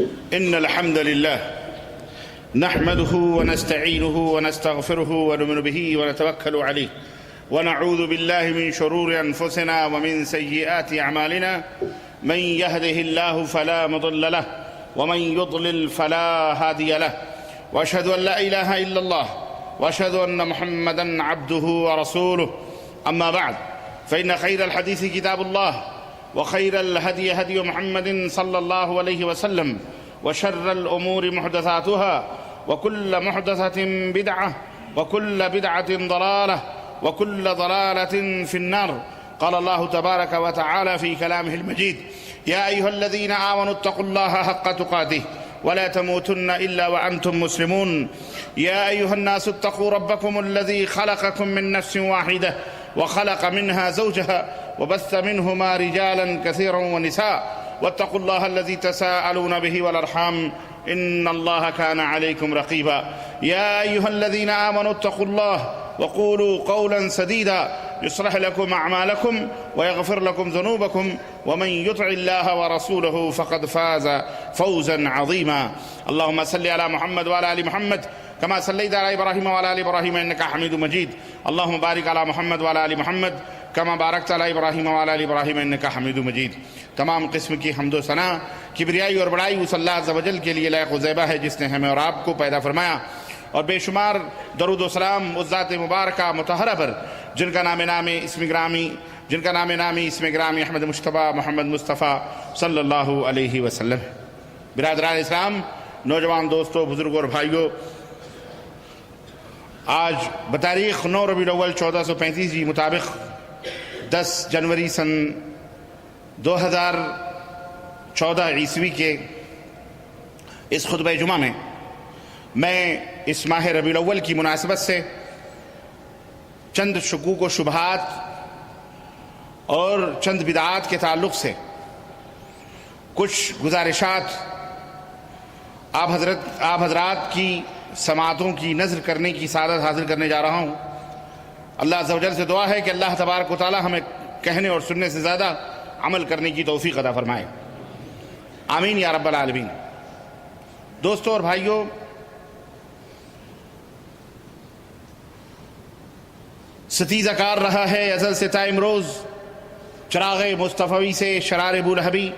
إن الحمد لله نحمده ونستعينه ونستغفره ونؤمن به ونتوكل عليه ونعوذ بالله من شرور أنفسنا ومن سيئات أعمالنا من يهده الله فلا مضل له ومن يضلل فلا هادي له وأشهد أن لا إله إلا الله وأشهد أن محمدا عبده ورسوله أما بعد فإن خير الحديث كتاب الله وخير الهدي هدي محمد صلى الله عليه وسلم وشر الأمور محدثاتها وكل محدثة بدعة وكل بدعة ضلالة وكل ضلالة في النار. قال الله تبارك وتعالى في كلامه المجيد: يا أيها الذين آمنوا اتقوا الله حق تقاته ولا تموتن إلا وأنتم مسلمون. يا أيها الناس اتقوا ربكم الذي خلقكم من نفس واحدة وخلق منها زوجها وبث منهما رجالا كثيرا ونساء واتقوا الله الذي تساءلون به والأرحام إن الله كان عليكم رقيبا. يا أيها الذين آمنوا اتقوا الله وقولوا قولا سديدا يصلح لكم أعمالكم ويغفر لكم ذنوبكم ومن يطع الله ورسوله فقد فاز فوزا عظيما. اللهم صل على محمد وعلى آل محمد كما صليت على إبراهيم وعلى آل إبراهيم إنك حميد مجيد. اللهم بارك على محمد وعلى آل محمد كما بارکت علی ابراہیم وعلی آل ابراہیم انک حمید مجید. تمام قسم کی حمد و ثنا کبریائی اور بڑائی اس اللہ عز و جل کے لیے لائق و زیبہ ہے جس نے ہمیں اور آپ کو پیدا فرمایا، اور بے شمار درود و سلام اس ذات مبارکہ مطہرہ پر جن کا نام نامی اسم گرامی احمد مجتبیٰ محمد مصطفیٰ صلی اللہ علیہ وسلم. برادران اسلام، نوجوان دوستوں، بزرگوں اور بھائیوں، آج بتاریخ 9 ربیع الاول 1435 مطابق 10 جنوری سن 2014 عیسوی کے اس خطبہ جمعہ میں اس ماہ ربیع الاول کی مناسبت سے چند شکوک و شبہات اور چند بدعات کے تعلق سے کچھ گزارشات آپ حضرات کی سماعتوں کی نظر کرنے کی سعادت حاصل کرنے جا رہا ہوں. اللہ عز و جل سے دعا ہے کہ اللہ تبارک و تعالی ہمیں کہنے اور سننے سے زیادہ عمل کرنے کی توفیق عطا فرمائے. آمین یا رب العالمین. دوستوں اور بھائیوں، ستیزہ کار رہا ہے ازل سے تا امروز چراغ مصطفی سے شرار بولہبی.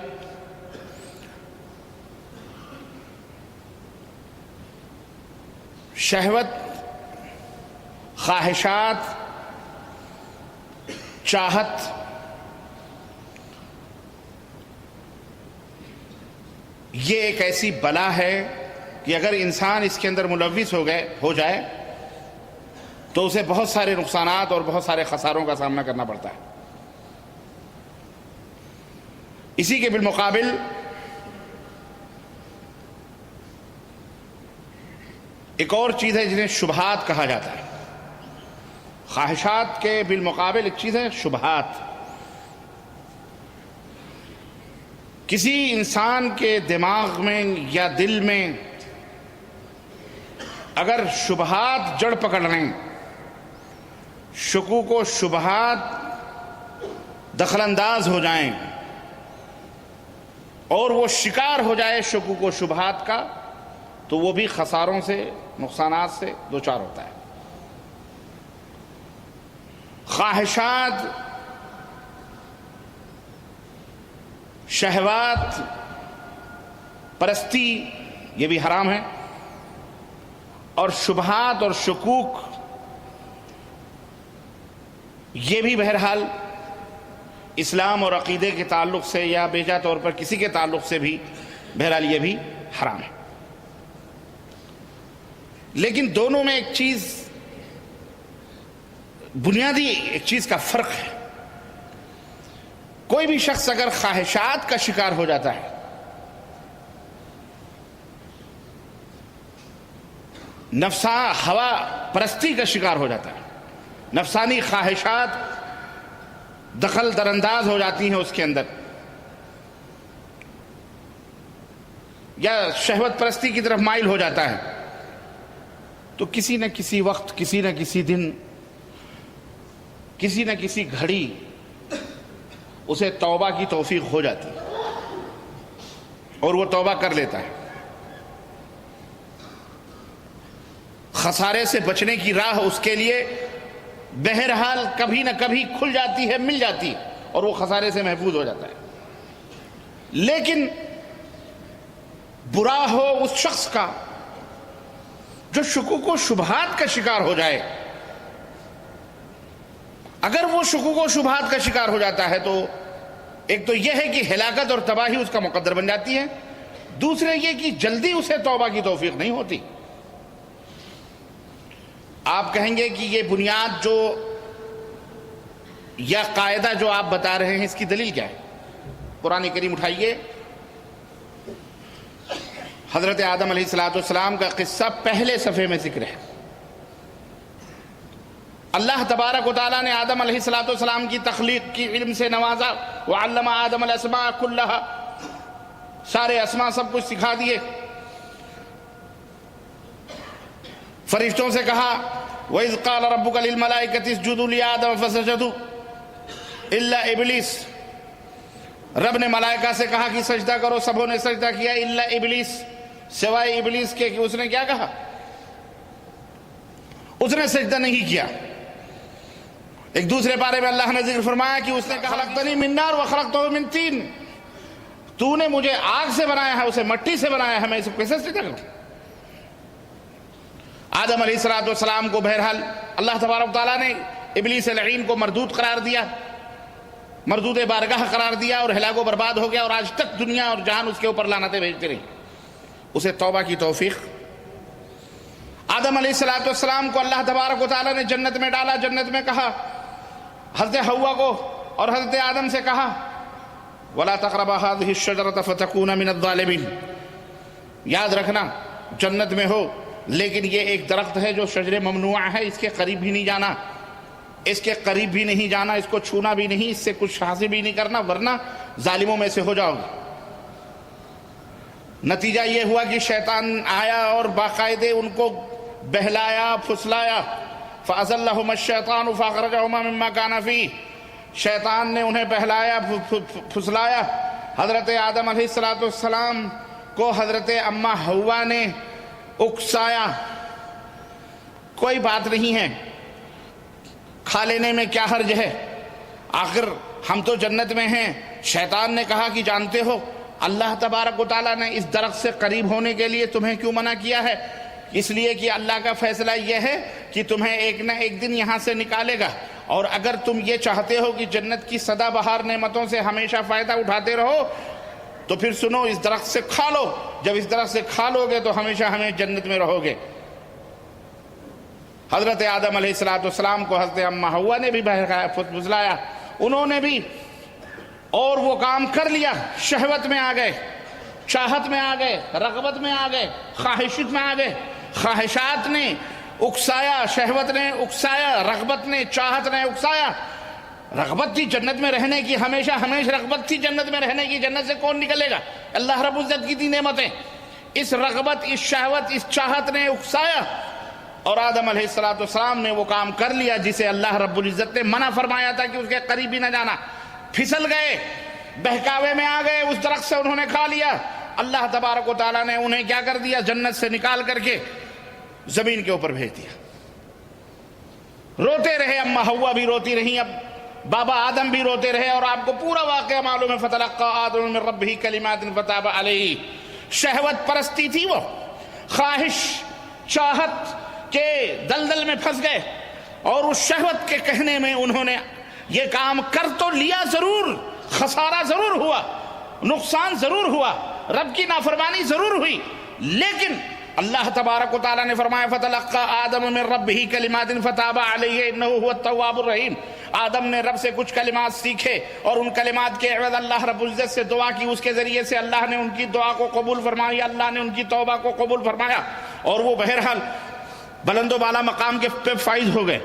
شہوت، خواہشات، چاہت، یہ ایک ایسی بلا ہے کہ اگر انسان اس کے اندر ملوث ہو جائے تو اسے بہت سارے نقصانات اور بہت سارے خساروں کا سامنا کرنا پڑتا ہے. اسی کے بالمقابل ایک اور چیز ہے جنہیں شبہات کہا جاتا ہے. خواہشات کے بالمقابل ایک چیز ہے شبہات. کسی انسان کے دماغ میں یا دل میں اگر شبہات جڑ پکڑ لیں، شکوک و شبہات دخل انداز ہو جائیں اور وہ شکار ہو جائے شکوک و شبہات کا، تو وہ بھی خساروں سے، نقصانات سے دوچار ہوتا ہے. خواہشات، شہوات پرستی یہ بھی حرام ہے، اور شبہات اور شکوک یہ بھی بہرحال اسلام اور عقیدے کے تعلق سے یا بیجا طور پر کسی کے تعلق سے بھی بہرحال یہ بھی حرام ہے. لیکن دونوں میں ایک چیز، بنیادی ایک چیز کا فرق ہے. کوئی بھی شخص اگر خواہشات کا شکار ہو جاتا ہے، ہوا پرستی کا شکار ہو جاتا ہے، نفسانی خواہشات دخل درانداز ہو جاتی ہیں اس کے اندر، یا شہوت پرستی کی طرف مائل ہو جاتا ہے، تو کسی نہ کسی وقت، کسی نہ کسی دن، کسی نہ کسی گھڑی اسے توبہ کی توفیق ہو جاتی ہے. اور وہ توبہ کر لیتا ہے، خسارے سے بچنے کی راہ اس کے لیے بہرحال کبھی نہ کبھی کھل جاتی ہے، مل جاتی ہے، اور وہ خسارے سے محفوظ ہو جاتا ہے۔ لیکن برا ہو اس شخص کا جو شکوک و شبہات کا شکار ہو جائے۔ اگر وہ شکوک و شبہات کا شکار ہو جاتا ہے تو ایک تو یہ ہے کہ ہلاکت اور تباہی اس کا مقدر بن جاتی ہے، دوسرے یہ کہ جلدی اسے توبہ کی توفیق نہیں ہوتی۔ آپ کہیں گے کہ یہ بنیاد جو یا قاعدہ جو آپ بتا رہے ہیں اس کی دلیل کیا ہے؟ قرآن کریم اٹھائیے، حضرت آدم علیہ السلام کا قصہ پہلے صفحے میں ذکر ہے۔ اللہ تبارک و تعالیٰ نے آدم علیہ السلام کی تخلیق کی علم سے نوازا، وعلم آدم الاسماء کلها، سارے اسماء سب کچھ سکھا دیے۔ فرشتوں سے کہا وَإِذْ قَالَ رَبُّكَ لِلْمَلَائِكَةِ اسْجُدُوا لِآدَمَ فَسَجَدُوا إِلَّا إِبْلِيسَ، رب نے ملائکہ سے کہا کہ سجدہ کرو، سبوں نے سجدہ کیا الا ابلیس، سوائے ابلیس کے کہ اس نے کیا کہا؟ اس نے سجدہ نہیں کیا۔ ایک دوسرے بارے میں اللہ نے ذکر فرمایا کہ اس نے کہا خلقتنی من نار وخلقتہ من طین، تو نے مجھے آگ سے بنایا ہے، اسے مٹی سے بنایا ہے، میں اسے کیسے سجدہ کروں؟ آدم علیہ السلام کو بہرحال اللہ تبارک تعالیٰ نے ابلیس لعین کو مردود قرار دیا، مردود بارگاہ قرار دیا، اور ہلاک و برباد ہو گیا، اور آج تک دنیا اور جہان اس کے اوپر لعنتیں بھیجتے رہی۔ اسے توبہ کی توفیق۔ آدم علیہ السلام کو اللہ تبارک و تعالیٰ نے جنت میں ڈالا، جنت میں کہا حضرت حوا کو اور حضرت آدم سے کہا وَلَا تَقْرَبَا هَذِهِ الشَّجَرَةَ فَتَكُونَ مِنَ الظَّالِمِينَ، یاد رکھنا جنت میں ہو لیکن یہ ایک درخت ہے جو شجر ممنوع ہے، اس کے قریب بھی نہیں جانا، اس کے قریب بھی نہیں جانا، اس کو چھونا بھی نہیں، اس سے کچھ حاصل بھی نہیں کرنا، ورنہ ظالموں میں سے ہو جاؤ گے۔ نتیجہ یہ ہوا کہ شیطان آیا اور باقاعدے ان کو بہلایا پھسلایا، فَأَزَلَّهُمَا الشَّيْطَانُ فَأَخْرَجَهُمَا مِمَّا كَانَ فِيهِ، شیطان نے انہیں بہلایا پھسلایا۔ حضرت آدم علیہ السلام کو حضرت اماں حوا نے اکسایا، کوئی بات نہیں ہے، کھا لینے میں کیا حرج ہے، آخر ہم تو جنت میں ہیں۔ شیطان نے کہا کہ جانتے ہو اللہ تبارک و تعالیٰ نے اس درخت سے قریب ہونے کے لیے تمہیں کیوں منع کیا ہے؟ اس لیے کہ اللہ کا فیصلہ یہ ہے کہ تمہیں ایک نہ ایک دن یہاں سے نکالے گا، اور اگر تم یہ چاہتے ہو کہ جنت کی سدا بہار نعمتوں سے ہمیشہ فائدہ اٹھاتے رہو تو پھر سنو، اس درخت سے کھا لو، جب اس درخت سے کھا لو گے تو ہمیشہ ہمیں جنت میں رہو گے۔ حضرت آدم علیہ السلام کو حضرت اماں حوا نے بھی پھسلایا، انہوں نے بھی، اور وہ کام کر لیا، شہوت میں آ گئے، چاہت میں آ گئے، رغبت میں آ گئے، خواہشت میں آ گئے، خواہشات نے اکسایا، شہوت نے اکسایا، رغبت نے، چاہت نے اکسایا۔ رغبت تھی جنت میں رہنے کی، ہمیشہ رغبت تھی جنت میں رہنے کی، جنت سے کون نکلے گا؟ اللہ رب العزت کی دی نعمتیں، اس رغبت، اس شہوت، اس چاہت نے اکسایا، اور آدم علیہ السلام نے وہ کام کر لیا جسے اللہ رب العزت نے منع فرمایا تھا کہ اس کے قریب بھی نہ جانا۔ پھسل گئے، بہکاوے میں آ گئے، اس درخت سے انہوں نے کھا لیا۔ اللہ تبارک و تعالیٰ نے انہیں کیا کر دیا؟ جنت سے نکال کر کے زمین کے اوپر بھیج دیا۔ روتے رہے، اماں حوا بھی روتی رہی، اب بابا آدم بھی روتے رہے، اور آپ کو پورا واقعہ معلوم ہے۔ فَتَلَقَّىٰ آدَمُ مِن رَبِّهِ كَلِمَاتٍ فَتَابَ عَلَيْهِ، شہوت پرستی تھی، وہ خواہش چاہت کے دلدل میں پھنس گئے، اور اس شہوت کے کہنے میں انہوں نے یہ کام کر تو لیا، ضرور خسارہ ضرور ہوا، نقصان ضرور ہوا، رب کی نافرمانی ضرور ہوئی، لیکن اللہ تبارک و تعالیٰ نے فرمایا فَتَلَقَّىٰ آدَمُ مِن رَبِّهِ كَلِمَاتٍ فَتَابَ عَلَيْهِ إِنَّهُ هُوَ التَّوَّابُ الرَّحِيمُ۔ آدم نے رب سے کچھ کلمات سیکھے، اور ان کلمات کے عوض اللہ رب العزت سے دعا کی، اس کے ذریعے سے اللہ نے ان کی دعا کو قبول فرمایا، اللہ نے ان کی توبہ کو قبول فرمایا، اور وہ بہرحال بلند و بالا مقام کے پہ فائز ہو گئے۔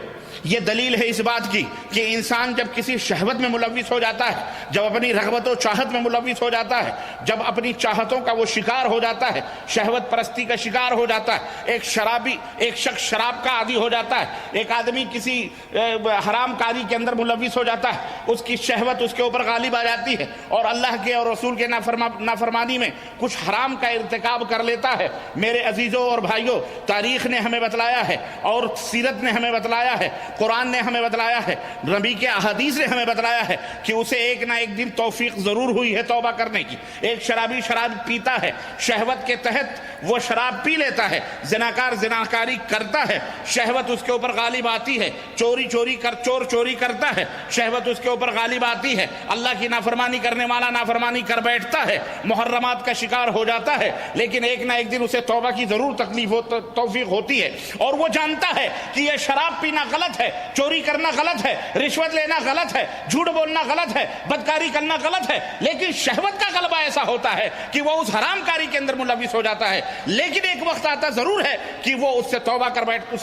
یہ دلیل ہے اس بات کی کہ انسان جب کسی شہوت میں ملوث ہو جاتا ہے، جب اپنی رغبت و چاہت میں ملوث ہو جاتا ہے، جب اپنی چاہتوں کا وہ شکار ہو جاتا ہے، شہوت پرستی کا شکار ہو جاتا ہے، ایک شخص شراب کا عادی ہو جاتا ہے، ایک آدمی کسی حرام کاری کے اندر ملوث ہو جاتا ہے، اس کی شہوت اس کے اوپر غالب آ جاتی ہے اور اللہ کے اور رسول کے نافرمانی میں کچھ حرام کا ارتکاب کر لیتا ہے۔ میرے عزیزوں اور بھائیوں، تاریخ نے ہمیں بتلایا ہے اور سیرت نے ہمیں بتلایا ہے، قرآن نے ہمیں بتلایا ہے، نبی کے احادیث نے ہمیں بتلایا ہے کہ اسے ایک نہ ایک دن توفیق ضرور ہوئی ہے توبہ کرنے کی۔ ایک شرابی شراب پیتا ہے، شہوت کے تحت وہ شراب پی لیتا ہے، زناکار زناکاری کرتا ہے، شہوت اس کے اوپر غالب آتی ہے، چور چوری کرتا ہے، شہوت اس کے اوپر غالب آتی ہے، اللہ کی نافرمانی کرنے والا نافرمانی کر بیٹھتا ہے، محرمات کا شکار ہو جاتا ہے، لیکن ایک نہ ایک دن اسے توبہ کی ضرور توفیق ہوتی ہے اور وہ جانتا ہے کہ یہ شراب پینا غلط ہے، چوری کرنا غلط ہے، رشوت لینا غلط ہے، جھوٹ بولنا غلط ہے، بدکاری کرنا غلط ہے، لیکن شہوت کا غلبہ ایسا ہوتا ہے کہ وہ اس حرام کاری کے اندر ملوث ہو جاتا ہے۔ لیکن ایک وقت آتا ضرور ہے کہ وہ اس سے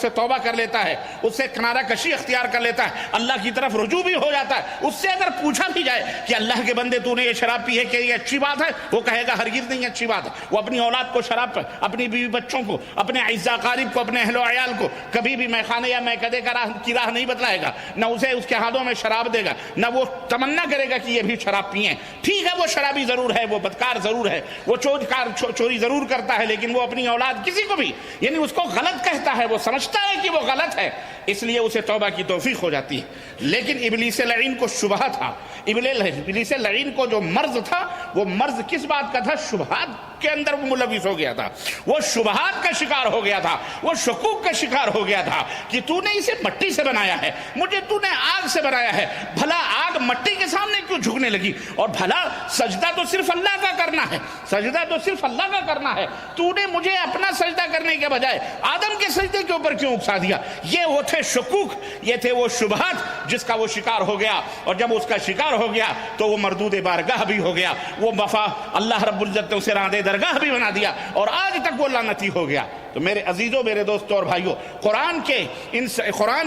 توبہ کر لیتا ہے، اس سے کنارہ کشی اختیار کر لیتا ہے، اللہ کی طرف رجوع بھی ہو جاتا ہے۔ اس سے اگر پوچھا بھی جائے کہ اللہ کے بندے تو نے یہ شراب پی ہے کہ یہ اچھی بات ہے، وہ کہے گا ہرگز نہیں اچھی بات ہے۔ وہ اپنی اولاد کو شراب پر، اپنی بیوی بچوں کو، اپنے اعزاء قارب کو، اپنے اہل و عیال کو کبھی بھی میخانے یا میکدے کی راہ نہیں بتلائے گا، نہ اسے اس کے ہاتھوں میں شراب دے گا، نہ وہ تمنا کرے گا کہ یہ بھی شراب پئیں۔ ٹھیک ہے وہ شرابی ضرور ہے، وہ بدکار ضرور ہے، وہ چوری ضرور کرتا ہے، لیکن وہ اپنی اولاد کسی کو بھی یعنی اس کو غلط کہتا ہے، وہ سمجھتا ہے کہ وہ غلط ہے، اس لیے اسے توبہ کی توفیق ہو جاتی ہے۔ لیکن ابلیس لعین کو شبہ تھا، ابلیس لعین کو جو مرض تھا، وہ مرض کس بات کا تھا؟ شبہات کے اندر وہ ملوث ہو گیا تھا، وہ شبہات کا شکار ہو گیا تھا، وہ شکوک کا شکار ہو گیا تھا کہ تو نے اسے مٹی سے بنایا ہے، مجھے تو نے آگ سے بنایا ہے، بھلا آگ مٹی کے سامنے کیوں جھکنے لگی؟ اور بھلا سجدہ تو صرف اللہ کا کرنا ہے، سجدہ تو صرف اللہ کا کرنا ہے، تو نے مجھے اپنا سجدہ کرنے کے بجائے آدم کے سجدے کے اوپر کیوں اکسا دیا؟ یہ وہ تھے شکوک، یہ تھے وہ شبہات جس کا وہ شکار ہو گیا، اور جب اس کا شکار ہو گیا تو وہ مردود بارگاہ بھی ہو گیا، وہ وفا اللہ رب العزت نے اسے راندے درگاہ بھی بنا دیا، اور آج تک وہ لعنتی ہو گیا۔ تو میرے عزیزوں، میرے دوستوں اور بھائیوں، قرآن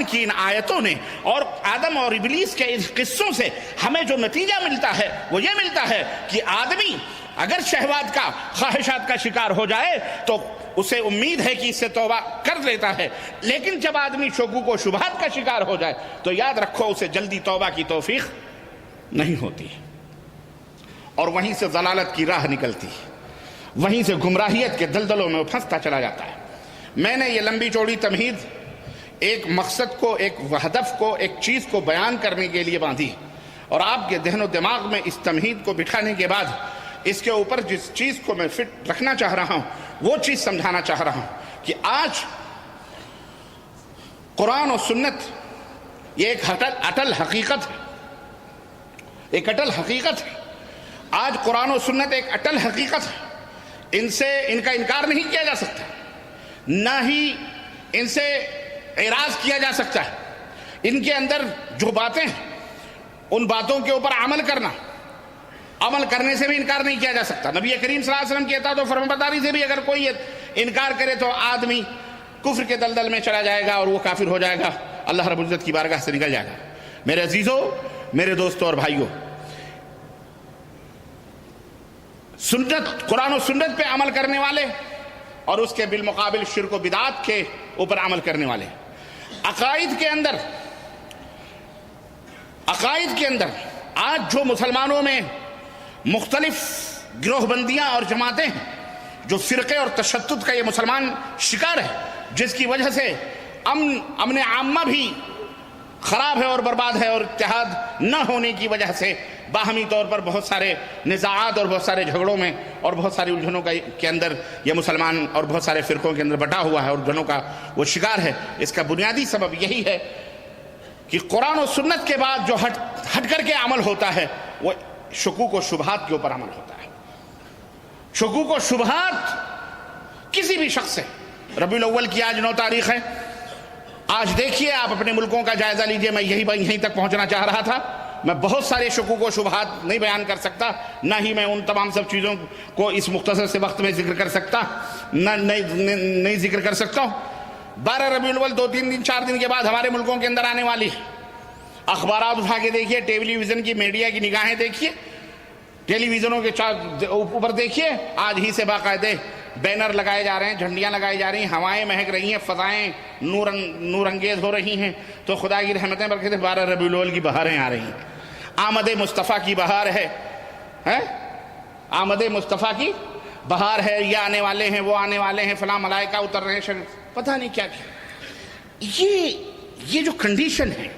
کی ان آیتوں نے اور آدم اور ابلیس کے ان قصوں سے ہمیں جو نتیجہ ملتا ہے وہ یہ ملتا ہے کہ آدمی اگر شہوات کا، خواہشات کا شکار ہو جائے تو اسے امید ہے کہ اس سے توبہ کر لیتا ہے، لیکن جب آدمی شکوک و شبہات کا شکار ہو جائے تو یاد رکھو اسے جلدی توبہ کی توفیق نہیں ہوتی، اور وہیں سے ضلالت کی راہ نکلتی، وہیں سے گمراہیت کے دلدلوں میں وہ پھنستا چلا جاتا ہے۔ میں نے یہ لمبی چوڑی تمہید ایک مقصد کو، ایک ہدف کو، ایک چیز کو بیان کرنے کے لیے باندھی، اور آپ کے ذہن و دماغ میں اس تمہید کو بٹھانے کے بعد اس کے اوپر جس چیز کو میں فٹ رکھنا چاہ رہا ہوں وہ چیز سمجھانا چاہ رہا ہوں کہ آج قرآن و سنت یہ ایک اٹل حقیقت ہے، ایک اٹل حقیقت ہے۔ آج قرآن و سنت ایک اٹل حقیقت ہے، ان کا انکار نہیں کیا جا سکتا، نہ ہی ان سے اعراض کیا جا سکتا ہے۔ ان کے اندر جو باتیں ہیں ان باتوں کے اوپر عمل کرنے سے بھی انکار نہیں کیا جا سکتا۔ نبی کریم صلی اللہ علیہ وسلم کہتا تو فرمانبرداری سے بھی اگر کوئی انکار کرے تو آدمی کفر کے دلدل میں چلا جائے گا اور وہ کافر ہو جائے گا، اللہ رب العزت کی بارگاہ سے نکل جائے گا۔ میرے عزیزوں، میرے دوستوں اور بھائیوں، قرآن و سنت پہ عمل کرنے والے اور اس کے بالمقابل شرک و بدعات کے اوپر عمل کرنے والے، عقائد کے اندر آج جو مسلمانوں میں مختلف گروہ بندیاں اور جماعتیں ہیں، جو فرقے اور تشدد کا یہ مسلمان شکار ہے، جس کی وجہ سے امن عامہ بھی خراب ہے اور برباد ہے، اور اتحاد نہ ہونے کی وجہ سے باہمی طور پر بہت سارے نزاعات اور بہت سارے جھگڑوں میں اور بہت ساری الجھنوں کے اندر یہ مسلمان اور بہت سارے فرقوں کے اندر بٹا ہوا ہے اور الجھنوں کا وہ شکار ہے۔ اس کا بنیادی سبب یہی ہے کہ قرآن و سنت کے بعد جو ہٹ کر کے عمل ہوتا ہے وہ شکوک و شبہات کے اوپر عمل ہوتا ہے۔ شکوک و شبہات کسی بھی شخص سے، ربیع الاول کی آج 9 تاریخ ہے، آج دیکھیے آپ اپنے ملکوں کا جائزہ لیجئے۔ میں یہیں تک پہنچنا چاہ رہا تھا۔ میں بہت سارے شکوک و شبہات نہیں بیان کر سکتا، نہ ہی میں ان تمام سب چیزوں کو اس مختصر سے وقت میں ذکر کر سکتا، نہیں ذکر کر سکتا ہوں، 12 ربیع الاول 2-3 دن 4 دن کے بعد ہمارے ملکوں کے اندر آنے والی ہے. اخبارات اٹھا کے دیکھیے, ٹیلی ویژن کی میڈیا کی نگاہیں دیکھیے, ٹیلی ویژنوں کے اوپر دیکھیے, آج ہی سے باقاعدہ بینر لگائے جا رہے ہیں, جھنڈیاں لگائی جا رہی ہیں, ہوائیں مہک رہی ہیں, فضائیں نور انگیز ہو رہی ہیں. تو خدا کی رحمتیں برکتیں, 12 ربیع الاول کی بہاریں آ رہی ہیں. آمد مصطفیٰ کی بہار ہے, آمد مصطفیٰ کی بہار ہے, یہ آنے والے ہیں, وہ آنے والے ہیں, فلاں ملائکہ اتر رہے ہیں, پتہ نہیں کیا کیا. یہ جو کنڈیشن ہے,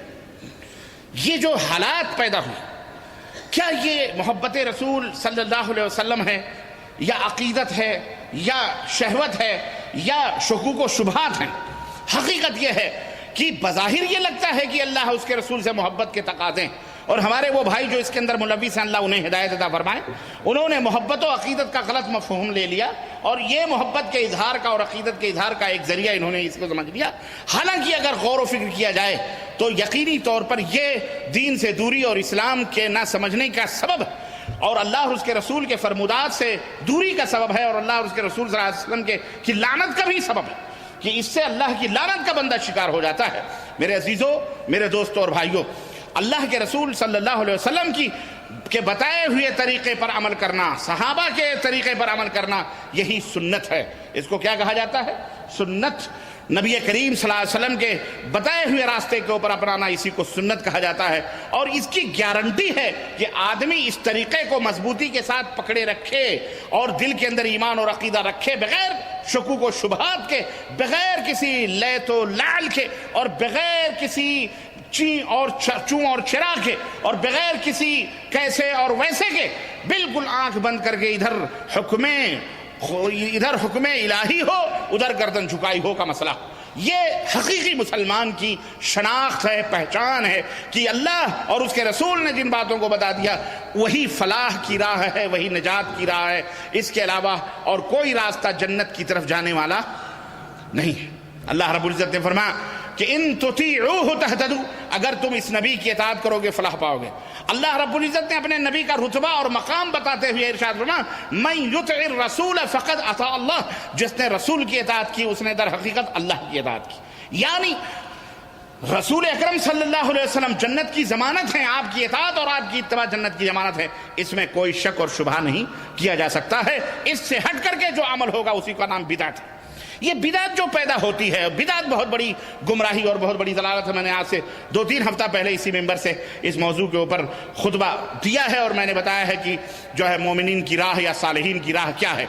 یہ جو حالات پیدا ہوئے, کیا یہ محبت رسول صلی اللہ علیہ وسلم ہے, یا عقیدت ہے, یا شہوت ہے, یا شکوک و شبہات ہیں؟ حقیقت یہ ہے کہ بظاہر یہ لگتا ہے کہ اللہ اس کے رسول سے محبت کے تقاضے ہیں, اور ہمارے وہ بھائی جو اس کے اندر ملوث ہیں, اللہ انہیں ہدایت عطا فرمائے, انہوں نے محبت و عقیدت کا غلط مفہوم لے لیا, اور یہ محبت کے اظہار کا اور عقیدت کے اظہار کا ایک ذریعہ انہوں نے اس کو سمجھ لیا. حالانکہ اگر غور و فکر کیا جائے تو یقینی طور پر یہ دین سے دوری اور اسلام کے نہ سمجھنے کا سبب ہے, اور اللہ اور اس کے رسول کے فرمودات سے دوری کا سبب ہے, اور اللہ اور اس کے رسول صلی اللہ علیہ وسلم کی لعنت کا بھی سبب ہے, کہ اس سے اللہ کی لعنت کا بندہ شکار ہو جاتا ہے. میرے عزیزوں, میرے دوستوں اور بھائیوں, اللہ کے رسول صلی اللہ علیہ وسلم کے بتائے ہوئے طریقے پر عمل کرنا, صحابہ کے طریقے پر عمل کرنا, یہی سنت ہے. اس کو کیا کہا جاتا ہے؟ سنت. نبی کریم صلی اللہ علیہ وسلم کے بتائے ہوئے راستے کے اوپر اپنانا, اسی کو سنت کہا جاتا ہے. اور اس کی گارنٹی ہے کہ آدمی اس طریقے کو مضبوطی کے ساتھ پکڑے رکھے اور دل کے اندر ایمان اور عقیدہ رکھے, بغیر شکوک و شبہات کے, بغیر کسی لیت و لعل کے, اور بغیر کسی چوں اور چراغ کے, اور بغیر کسی کیسے اور ویسے کے, بالکل آنکھ بند کر کے ادھر حکم الہی ہو, ادھر گردن جھکائی ہو کا مسئلہ. یہ حقیقی مسلمان کی شناخت ہے, پہچان ہے, کہ اللہ اور اس کے رسول نے جن باتوں کو بتا دیا وہی فلاح کی راہ ہے, وہی نجات کی راہ ہے. اس کے علاوہ اور کوئی راستہ جنت کی طرف جانے والا نہیں ہے. اللہ رب العزت نے فرمایا کہ ان تطیعوہ تہتدوا, اگر تم اس نبی کی اطاعت کرو گے فلاح پاؤ گے. اللہ رب العزت نے اپنے نبی کا رتبہ اور مقام بتاتے ہوئے ارشاد فرمایا, من یطع الرسول فقد اطاع اللہ, جس نے رسول کی اطاعت کی اس نے در حقیقت اللہ کی اطاعت کی. یعنی رسول اکرم صلی اللہ علیہ وسلم جنت کی ضمانت ہیں, آپ کی اطاعت اور آپ کی اتباع جنت کی ضمانت ہے, اس میں کوئی شک اور شبہ نہیں کیا جا سکتا ہے. اس سے ہٹ کر کے جو عمل ہوگا اسی کا نام بدعت ہے. یہ بدعت جو پیدا ہوتی ہے, بدعت بہت بڑی گمراہی اور بہت بڑی ضلالت ہے. میں نے آج سے 2-3 ہفتہ پہلے اسی ممبر سے اس موضوع کے اوپر خطبہ دیا ہے, اور میں نے بتایا ہے کہ جو ہے مومنین کی راہ یا صالحین کی راہ کیا ہے.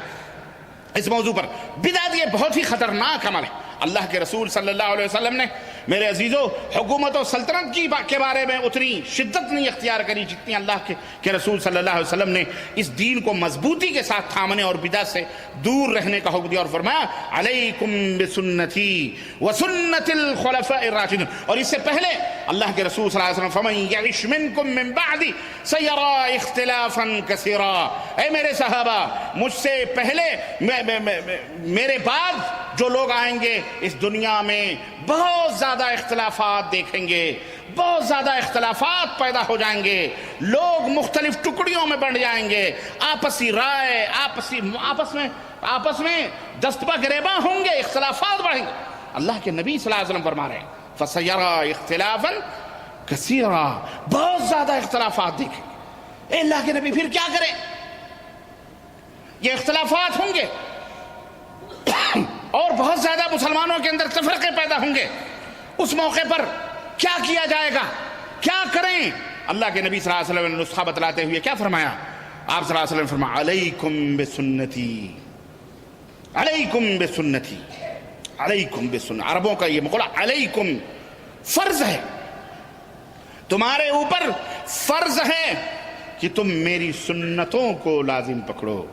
اس موضوع پر بدعت یہ بہت ہی خطرناک عمل ہے. اللہ کے رسول صلی اللہ علیہ وسلم نے, میرے عزیزوں, حکومت و سلطنت کے بارے میں اتنی شدت نہیں اختیار کری جتنی اللہ کے رسول صلی اللہ علیہ وسلم نے اس دین کو مضبوطی کے ساتھ تھامنے اور بدعت سے دور رہنے کا حکم دیا, اور فرمایا علیکم بسنتی وسنت الخلفاء الراشدین. اور اس سے پہلے اللہ کے رسول صلی اللہ علیہ وسلم فمن یعش منکم من بعدی سیری اختلافا کثیرا, اے میرے صحابہ, مجھ سے پہلے میرے بعد جو لوگ آئیں گے اس دنیا میں بہت زیادہ اختلافات دیکھیں گے, بہت زیادہ اختلافات پیدا ہو جائیں گے, لوگ مختلف ٹکڑیوں میں بڑھ جائیں گے, آپسی رائے, آپس میں دست بگریباں ہوں گے, اختلافات بڑھیں گے. اللہ کے نبی صلی اللہ علیہ وسلم فرما رہے ہیں فَسَيَرَى اخْتِلَافًا كَثِيرًا, بہت زیادہ اختلافات دیکھیں. اے اللہ کے نبی پھر کیا کریں؟ یہ اختلافات ہوں گے اور بہت زیادہ مسلمانوں کے اندر تفرقے پیدا ہوں گے. اس موقع پر کیا کیا جائے گا, کیا کریں؟ اللہ کے نبی صلی اللہ علیہ وسلم نے نسخہ بتلاتے ہوئے کیا فرمایا؟ آپ صلی اللہ علیہ وسلم فرمایا علیکم بسنتی, علیکم بسنتی, علیکم بسنتی. عربوں کا یہ مقولہ علیکم فرض ہے, تمہارے اوپر فرض ہے کہ تم میری سنتوں کو لازم پکڑو,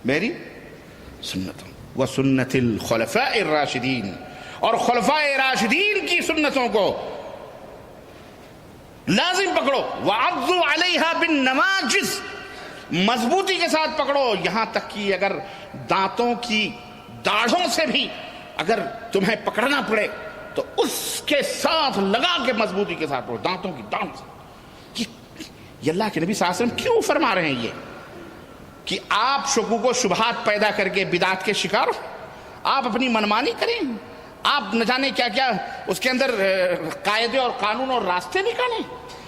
میری سنتوں. وسنت الخلفاء الراشدین, اور خلفاء راشدین کی سنتوں کو لازم پکڑو. وعضوا علیہا بالنواجذ, مضبوطی کے ساتھ پکڑو, یہاں تک کہ اگر دانتوں کی داڑھوں سے بھی اگر تمہیں پکڑنا پڑے تو اس کے ساتھ لگا کے مضبوطی کے ساتھ پکڑو, دانتوں کی داڑھ سے. یہ اللہ کے نبی صلی اللہ علیہ وسلم کیوں فرما رہے ہیں یہ کہ آپ شکوک و شبہات پیدا کر کے بدعت کے شکار ہو, آپ اپنی منمانی کریں, آپ نہ جانے کیا کیا اس کے اندر قاعدے اور قانون اور راستے نکالیں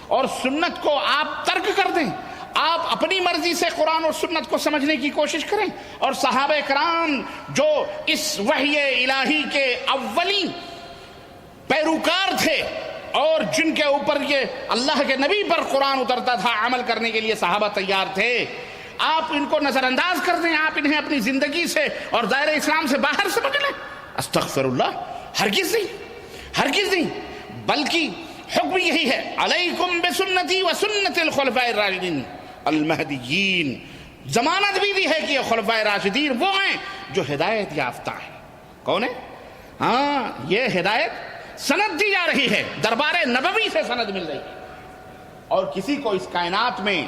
اور سنت کو آپ ترک کر دیں. آپ اپنی مرضی سے قرآن اور سنت کو سمجھنے کی کوشش کریں. اور صحابہ کرام جو اس وحی الہی کے اولین پیروکار تھے اور جن کے اوپر یہ اللہ کے نبی پر قرآن اترتا تھا، عمل کرنے کے لیے صحابہ تیار تھے، آپ ان کو نظر انداز کر دیں، آپ انہیں اپنی زندگی سے اور دائرہ اسلام سے باہر سمجھ لیں. استغفر اللہ، ہرگز نہیں، ہرگز نہیں. بلکہ حکم یہی ہے، علیکم بسنتی و سنت الخلفاء الراشدین المہدیین. ضمانت بھی دی ہے کہ یہ خلفاء راشدین وہ ہیں جو ہدایت یافتہ ہیں. کون ہے؟ ہاں، یہ ہدایت سند دی جا رہی ہے، دربار نبوی سے سند مل رہی ہے. اور کسی کو اس کائنات میں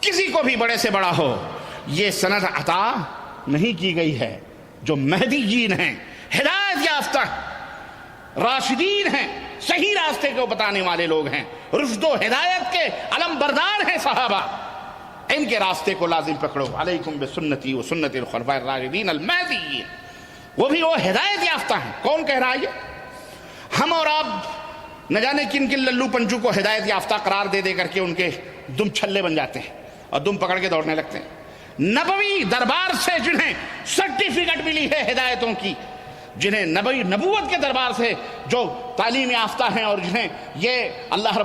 کسی کو بھی بڑے سے بڑا ہو یہ سند عطا نہیں کی گئی ہے. جو مہدیین ہیں، ہدایت یافتہ راشدین ہیں، صحیح راستے کو بتانے والے لوگ ہیں، رشد و ہدایت کے علم بردار ہیں صحابہ، ان کے راستے کو لازم پکڑو. علیکم بسنتی و سنت الخلفاء الراشدین المہدیین. وہ بھی وہ ہدایت یافتہ ہیں. کون کہہ رہا ہے یہ؟ ہم اور آپ نہ جانے کن کن للو پنجو کو ہدایت یافتہ قرار دے دے کر کے ان کے دم چھلے بن جاتے ہیں اور دم پکڑ کے دوڑنے لگتے ہیں. نبوی دربار سے جنہیں سرٹیفکیٹ ملی ہے ہدایتوں کی، جنہیں نبوت کے دربار سے جو تعلیم یافتہ ہیں اور جنہیں یہ اللہ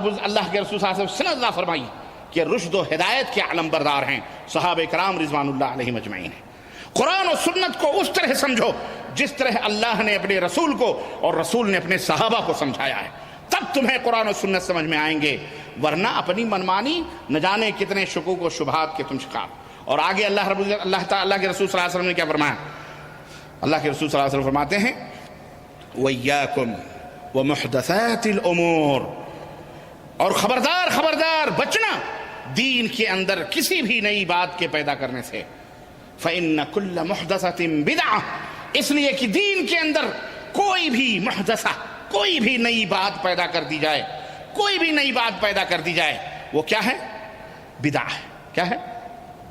کے رسول صلی اللہ علیہ وسلم سند فرمائی کہ رشد و ہدایت کے علم بردار ہیں، صحابہ کرام رضوان اللہ علیہم اجمعین ہیں. قرآن و سنت کو اس طرح سمجھو جس طرح اللہ نے اپنے رسول کو اور رسول نے اپنے صحابہ کو سمجھایا ہے، تب تمہیں قرآن و سنت سمجھ میں آئیں گے. ورنہ اپنی منمانی نہ جانے کتنے شکوک و شبہات کے تم شکار. اور آگے اللہ تعالیٰ کے رسول صلی اللہ علیہ وسلم نے کیا فرمایا؟ اللہ کے رسول صلی اللہ علیہ وسلم فرماتے ہیں وَإِيَّاكُمْ وَمُحْدَثَاتِ الْأُمُورِ، اور خبردار خبردار بچنا دین کے اندر کسی بھی نئی بات کے پیدا کرنے سے. فَإِنَّ كُلَّ مُحْدَثَةٍ بِدْعَةٍ، اس لیے کہ دین کے اندر کوئی بھی محدثہ، کوئی بھی نئی بات پیدا کر دی جائے، کوئی بھی نئی بات پیدا کر دی جائے، وہ کیا ہے؟ بدعہ ہے. کیا ہے؟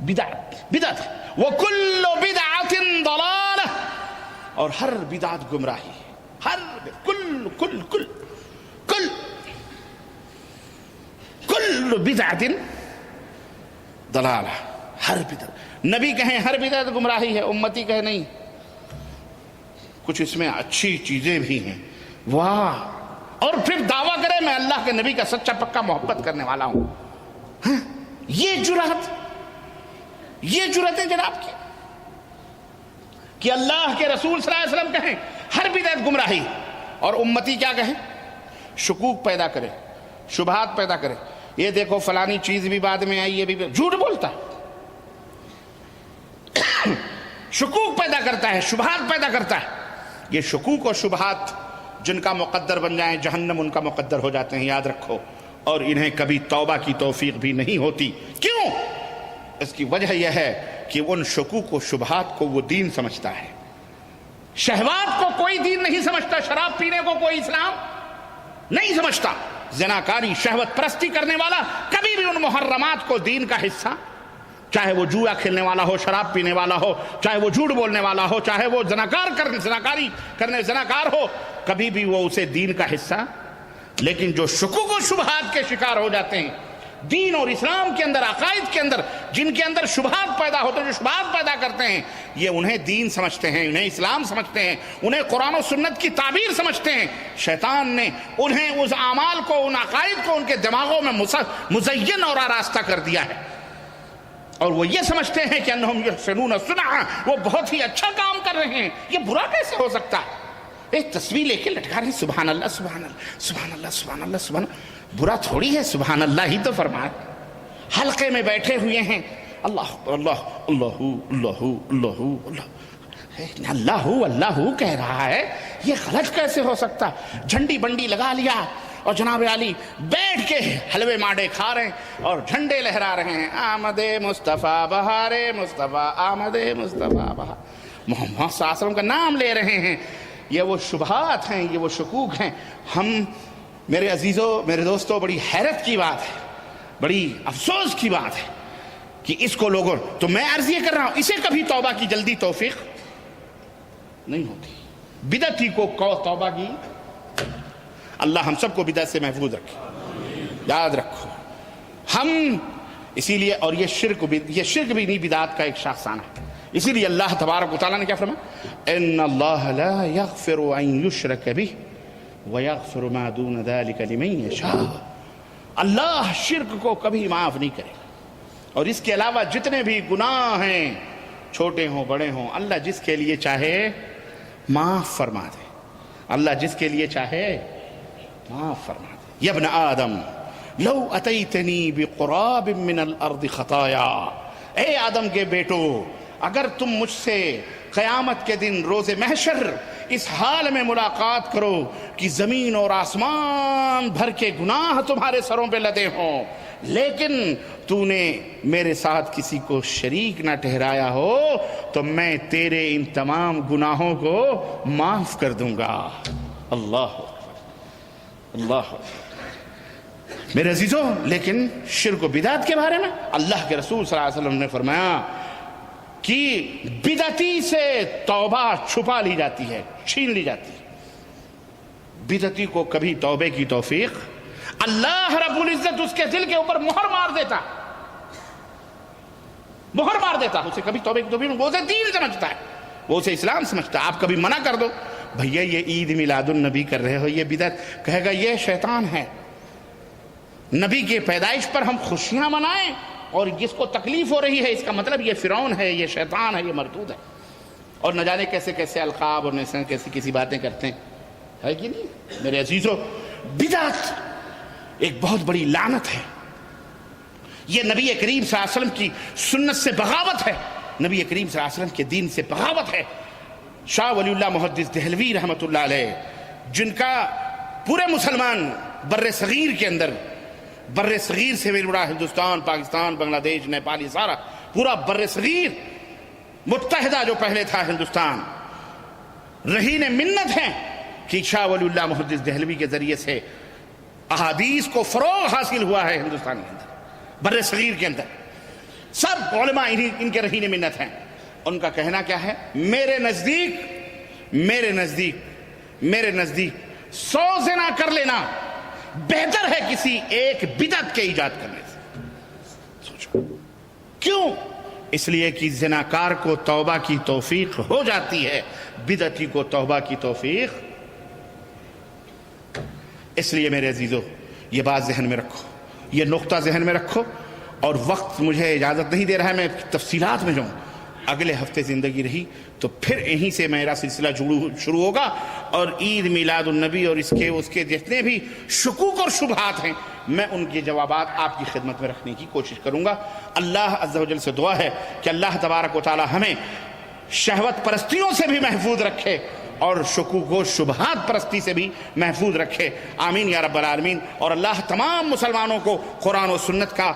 بدعت. بدعت. وَكُلُّ بِدْعَةٍ ضَلَالَةٍ، اور ہر بدعت گمراہی ہے. ہر کل بدعت ضلالہ. ہر بدعت، نبی کہیں ہر بدعت گمراہی ہے، امتی کہے نہیں، کچھ اس میں اچھی چیزیں بھی ہیں. واہ! اور پھر دعویٰ کرے میں اللہ کے نبی کا سچا پکا محبت کرنے والا ہوں. یہ جرأت ہے جناب کی کہ اللہ کے رسول صلی اللہ علیہ وسلم کہیں ہر بدعت گمراہی، اور امتی کیا کہیں؟ شکوک پیدا کرے، شبہات پیدا کرے. یہ دیکھو فلانی چیز بھی بعد میں آئی، یہ بھی جھوٹ بولتا ہے، شکوک پیدا کرتا ہے، شبہات پیدا کرتا ہے. یہ شکوک اور شبہات جن کا مقدر بن جائیں جہنم ان کا مقدر ہو جاتے ہیں، یاد رکھو. اور انہیں کبھی توبہ کی توفیق بھی نہیں ہوتی. کیوں؟ اس کی وجہ یہ ہے کہ ان شکوک و شبہات کو وہ دین سمجھتا ہے. شہوات کو کوئی دین نہیں سمجھتا، شراب پینے کو کوئی اسلام نہیں سمجھتا. زناکاری، شہوت پرستی کرنے والا کبھی بھی ان محرمات کو دین کا حصہ، چاہے وہ جوا کھیلنے والا ہو، شراب پینے والا ہو، چاہے وہ جھوٹ بولنے والا ہو، چاہے وہ زناکار ہو، کبھی بھی وہ اسے دین کا حصہ. لیکن جو شکوک و شبہات کے شکار ہو جاتے ہیں دین اور اسلام کے اندر، عقائد کے اندر، جن کے اندر شبہات پیدا ہوتے ہیں، جو شبہات پیدا کرتے ہیں، یہ انہیں دین سمجھتے ہیں، انہیں اسلام سمجھتے ہیں، انہیں قرآن و سنت کی تعبیر سمجھتے ہیں. شیطان نے انہیں اس اعمال کو، ان عقائد کو ان کے دماغوں میں مزین اور آراستہ کر دیا ہے، اور وہ یہ سمجھتے ہیں کہ انہم یحسنون صنعا، وہ بہت ہی اچھا کام کر رہے ہیں. یہ برا کیسے ہو سکتا ہے؟ ایک تصویر لے کے لٹکا رہے ہیں، سبحان اللہ سبحان اللہ سبحان اللہ سبحان اللہ سبحان اللہ. برا تھوڑی ہے، سبحان اللہ ہی تو فرمایا. حلقے میں بیٹھے ہوئے ہیں، اللہ اللہ اللہ اللہ اللہ اللہ اللہ اللہ کہہ رہا ہے، یہ غلط کیسے ہو سکتا؟ جھنڈی بنڈی لگا لیا اور جناب علی بیٹھ کے حلوے ماڈے کھا رہے ہیں اور جھنڈے لہرا رہے ہیں، آمد مصطفیٰ بہار مصطفیٰ، آمد مصطفیٰ بہار، محمد صلی اللہ علیہ وسلم کا نام لے رہے ہیں. یہ وہ شبہات ہیں، یہ وہ شکوک ہیں. ہم میرے عزیزوں، میرے دوستوں، بڑی حیرت کی بات ہے، بڑی افسوس کی بات ہے کہ اس کو لوگوں، تو میں عرض یہ کر رہا ہوں، اسے کبھی توبہ کی جلدی توفیق نہیں ہوتی. بدعتی کو توبہ کی. اللہ ہم سب کو بدعت سے محفوظ رکھے. یاد رکھو ہم اسی لیے، اور یہ شرک بھی نہیں، بدعت کا ایک شاخسانہ ہے. اسی لیے اللہ تبارک و تعالیٰ نے کیا فرمایا؟ ان اللہ لا یغفر ان یشرک بہ ویغفر ما دون ذلک لمن یشاء. اللہ شرک کو کبھی معاف نہیں کرے گا، اور اس کے علاوہ جتنے بھی گناہ ہیں چھوٹے ہوں بڑے ہوں، اللہ جس کے لیے چاہے معاف فرما دے. اللہ جس کے لیے چاہے معاف فرما دے. یا ابن آدم لو اتیتنی بقراب من الارض خطایا. اے آدم کے بیٹو، اگر تم مجھ سے قیامت کے دن روز محشر اس حال میں ملاقات کرو کہ زمین اور آسمان بھر کے گناہ تمہارے سروں پہ لدے ہوں، لیکن تو نے میرے ساتھ کسی کو شریک نہ ٹھہرایا ہو، تو میں تیرے ان تمام گناہوں کو معاف کر دوں گا. اللہ اللہ. میرے عزیزوں، لیکن شرک و بدعت کے بارے میں اللہ کے رسول صلی اللہ علیہ وسلم نے فرمایا کہ بدعتی سے توبہ چھپا لی جاتی ہے، چھین لی جاتی ہے. بدعتی کو کبھی توبے کی توفیق اللہ رب العزت اس کے دل کے اوپر مہر مار دیتا، اسے کبھی توبے کی توفیق. وہ اسے دین سمجھتا ہے، وہ اسے اسلام سمجھتا ہے. آپ کبھی منع کر دو، بھیا یہ عید میلاد النبی کر رہے ہو، یہ بدعت، کہے گا یہ شیطان ہے. نبی کے پیدائش پر ہم خوشیاں منائیں اور جس کو تکلیف ہو رہی ہے، اس کا مطلب یہ فرعون ہے، یہ شیطان ہے، یہ مردود ہے. اور نہ جانے کیسے کیسے القاب اور کیسی باتیں کرتے ہیں، ہے کہ نہیں؟ میرے عزیزو، بدعت ایک بہت بڑی لعنت ہے. یہ نبی کریم صلی اللہ علیہ وسلم کی سنت سے بغاوت ہے، نبی کریم صلی اللہ علیہ وسلم کے دین سے بغاوت ہے. شاہ ولی اللہ محدث دہلوی رحمۃ اللہ علیہ، جن کا پورے مسلمان بر صغیر کے اندر، بر صغیر سے بھی بڑا ہندوستان، پاکستان، بنگلہ دیش، نیپال، یہ سارا پورا بر صغیر متحدہ جو پہلے تھا ہندوستان، رہین منت ہیں کہ شاہ ولی اللہ محدث دہلوی کے ذریعے سے احادیث کو فروغ حاصل ہوا ہے ہندوستان کے اندر، بر صغیر کے اندر. سب علماء ان کے رہین منت ہیں. ان کا کہنا کیا ہے؟ میرے نزدیک 100 زنا کر لینا بہتر ہے کسی ایک بدعت کے ایجاد کرنے سے. سوچو کیوں؟ اس لیے کہ زناکار کو توبہ کی توفیق ہو جاتی ہے، بدعتی کو توبہ کی توفیق. اس لیے میرے عزیزو، یہ بات ذہن میں رکھو، یہ نقطہ ذہن میں رکھو. اور وقت مجھے اجازت نہیں دے رہا ہے میں تفصیلات میں جاؤں. اگلے ہفتے زندگی رہی تو پھر یہیں سے میرا سلسلہ شروع ہوگا، اور عید میلاد النبی اور اس کے جتنے بھی شکوک اور شبہات ہیں، میں ان کے جوابات آپ کی خدمت میں رکھنے کی کوشش کروں گا. اللہ عز و جل سے دعا ہے کہ اللہ تبارک و تعالی ہمیں شہوت پرستیوں سے بھی محفوظ رکھے اور شکوک و شبہات پرستی سے بھی محفوظ رکھے. آمین یا رب العالمین. اور اللہ تمام مسلمانوں کو قرآن و سنت کا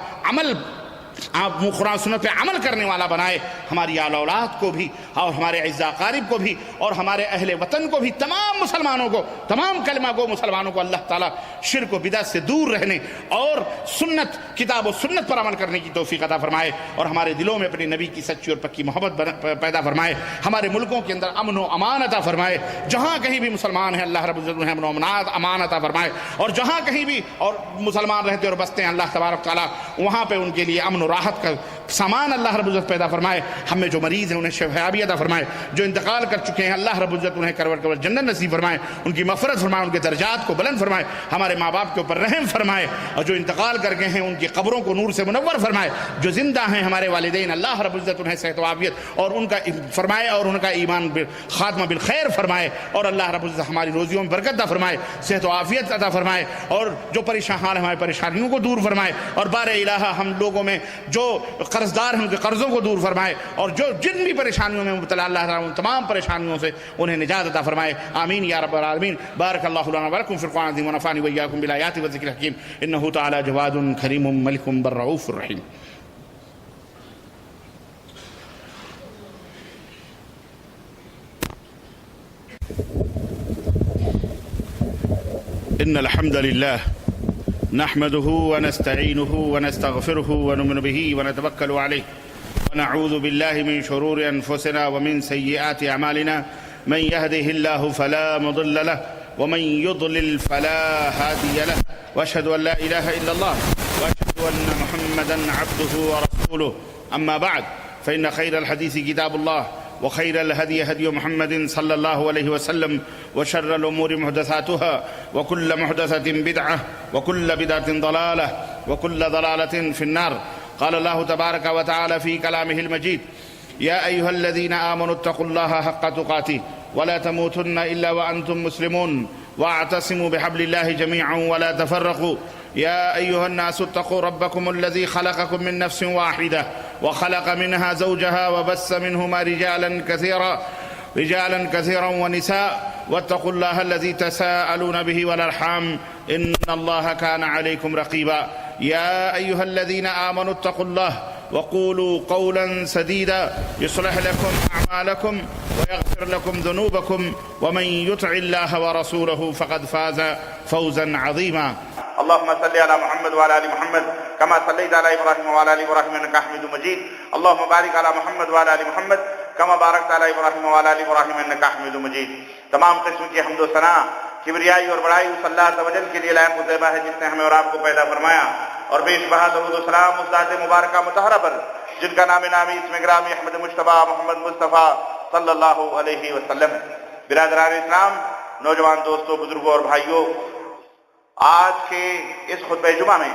قرآن سنت پہ عمل کرنے والا بنائے. ہماری آل اولاد کو بھی اور ہمارے اعزاء اقارب کو بھی اور ہمارے اہل وطن کو بھی، تمام مسلمانوں کو، تمام کلمہ گو مسلمانوں کو اللہ تعالیٰ شرک و بدعت سے دور رہنے اور سنت، کتاب و سنت پر عمل کرنے کی توفیق عطا فرمائے، اور ہمارے دلوں میں اپنے نبی کی سچی اور پکی محبت پیدا فرمائے. ہمارے ملکوں کے اندر امن و امان عطا فرمائے. جہاں کہیں بھی مسلمان ہیں اللہ رب العزت امن و امان عطا فرمائے، اور جہاں کہیں بھی اور مسلمان رہتے اور بستے ہیں اللہ تبارک تعالیٰ وہاں پہ ان کے لیے امن و راحت کا سامان اللہ رب العزت پیدا فرمائے. ہم میں جو مریض ہیں انہیں شفایابی عطا فرمائے، جو انتقال کر چکے ہیں اللہ رب العزت انہیں کرور جنت نصیب فرمائے، ان کی مغفرت فرمائے، ان کے درجات کو بلند فرمائے. ہمارے ماں باپ کے اوپر رحم فرمائے، اور جو انتقال کر گئے ہیں ان کی قبروں کو نور سے منور فرمائے. جو زندہ ہیں ہمارے والدین اللہ رب العزت انہیں صحت و عافیت اور ان کا فرمائے، اور ان کا ایمان خاتمہ بالخیر فرمائے، اور اللہ رب العزت ہماری روزیوں میں برکت عطا فرمائے، صحت و عافیت عطا فرمائے، اور جو پریشان حال ہماری پریشانیوں کو دور فرمائے. اور بار الہ ہم لوگوں میں جو قرضدار ہیں ان کے قرضوں کو دور فرمائے، اور جو جن بھی پریشانیوں میں مبتلا اللہ تعالیٰ ان تمام پریشانیوں سے انہیں نجات عطا فرمائے. آمین یا رب العالمین. بارک اللہ لنا ولکم فی القرآن العظیم ونفعني وإياكم بالآیات والذکر الحکیم انہ تعالی جواد کریم ملک بالرؤوف الرحیم. ان الحمد للہ نحمده ونستعینه ونستغفره ونؤمن به ونتوکل علیہ ونعوذ باللہ من شرور انفسنا ومن سیئات اعمالنا من يهده الله فلا مضل له ومن يضلل فلا هادي له وأشهد أن لا إله إلا الله وأشهد أن محمدا عبده ورسوله. أما بعد، فإن خير الحديث كتاب الله وخير الهدي هدي محمد صلى الله عليه وسلم وشر الأمور محدثاتها وكل محدثة بدعة وكل بدعة ضلالة وكل ضلالة في النار. قال الله تبارك وتعالى في كلامه المجيد: يا أيها الذين آمنوا اتقوا الله حق تقاته ولا تموتن إلا وأنتم مسلمون واعتصموا بحبل الله جميعا ولا تفرقوا. يا أيها الناس اتقوا ربكم الذي خلقكم من نفس واحدة وخلق منها زوجها وبث منهما رجالا كثيرا ونساء واتقوا الله الذي تساءلون به والأرحام إن الله كان عليكم رقيبا. يا أيها الذين آمنوا اتقوا الله وقولوا قولا سديدا يصلح لكم أعمالكم ويغفر لكم ذنوبكم ومن يطع الله ورسوله فقد فاز فوزا عظيما. اللهم صل على محمد وعلى ال محمد كما صليت على ابراهيم وعلى ال ابراهيم انك حميد مجيد. اللهم بارك على محمد وعلى ال محمد كما باركت على ابراهيم وعلى ال ابراهيم انك حميد مجيد. تمام قسم کی حمد و ثنا، کبریائی اور بڑائی اس اللہ عز و جل کے لیے لائق و طیبہ ہے جس نے ہمیں اور آپ کو پیدا فرمایا، اور بے شبہ درود و سلام اس ذات مبارکہ مطہرہ پر جن کا نام نامی اسم گرامی احمد مجتبیٰ محمد مصطفیٰ صلی اللہ علیہ وسلم. برادران اسلام، نوجوان دوستوں، بزرگوں اور بھائیوں، آج کے اس خطبہ جمعہ میں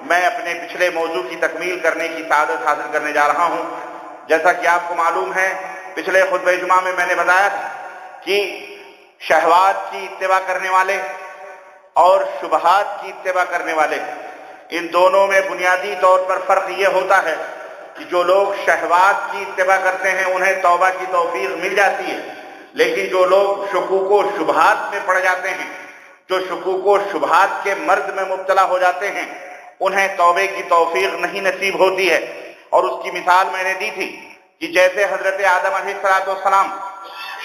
میں اپنے پچھلے موضوع کی تکمیل کرنے کی سعادت حاصل کرنے جا رہا ہوں. جیسا کہ آپ کو معلوم ہے، پچھلے خطبہ جمعہ میں نے بتایا تھا کہ شہوات کی اتباع کرنے والے اور شبہات کی اتباع کرنے والے، ان دونوں میں بنیادی طور پر فرق یہ ہوتا ہے کہ جو لوگ شہوات کی اتباع کرتے ہیں انہیں توبہ کی توفیق مل جاتی ہے، لیکن جو لوگ شکوک و شبہات میں پڑ جاتے ہیں، جو شکوک و شبہات کے مرض میں مبتلا ہو جاتے ہیں، انہیں توبے کی توفیق نہیں نصیب ہوتی ہے. اور اس کی مثال میں نے دی تھی کہ جیسے حضرت آدم علیہ السلام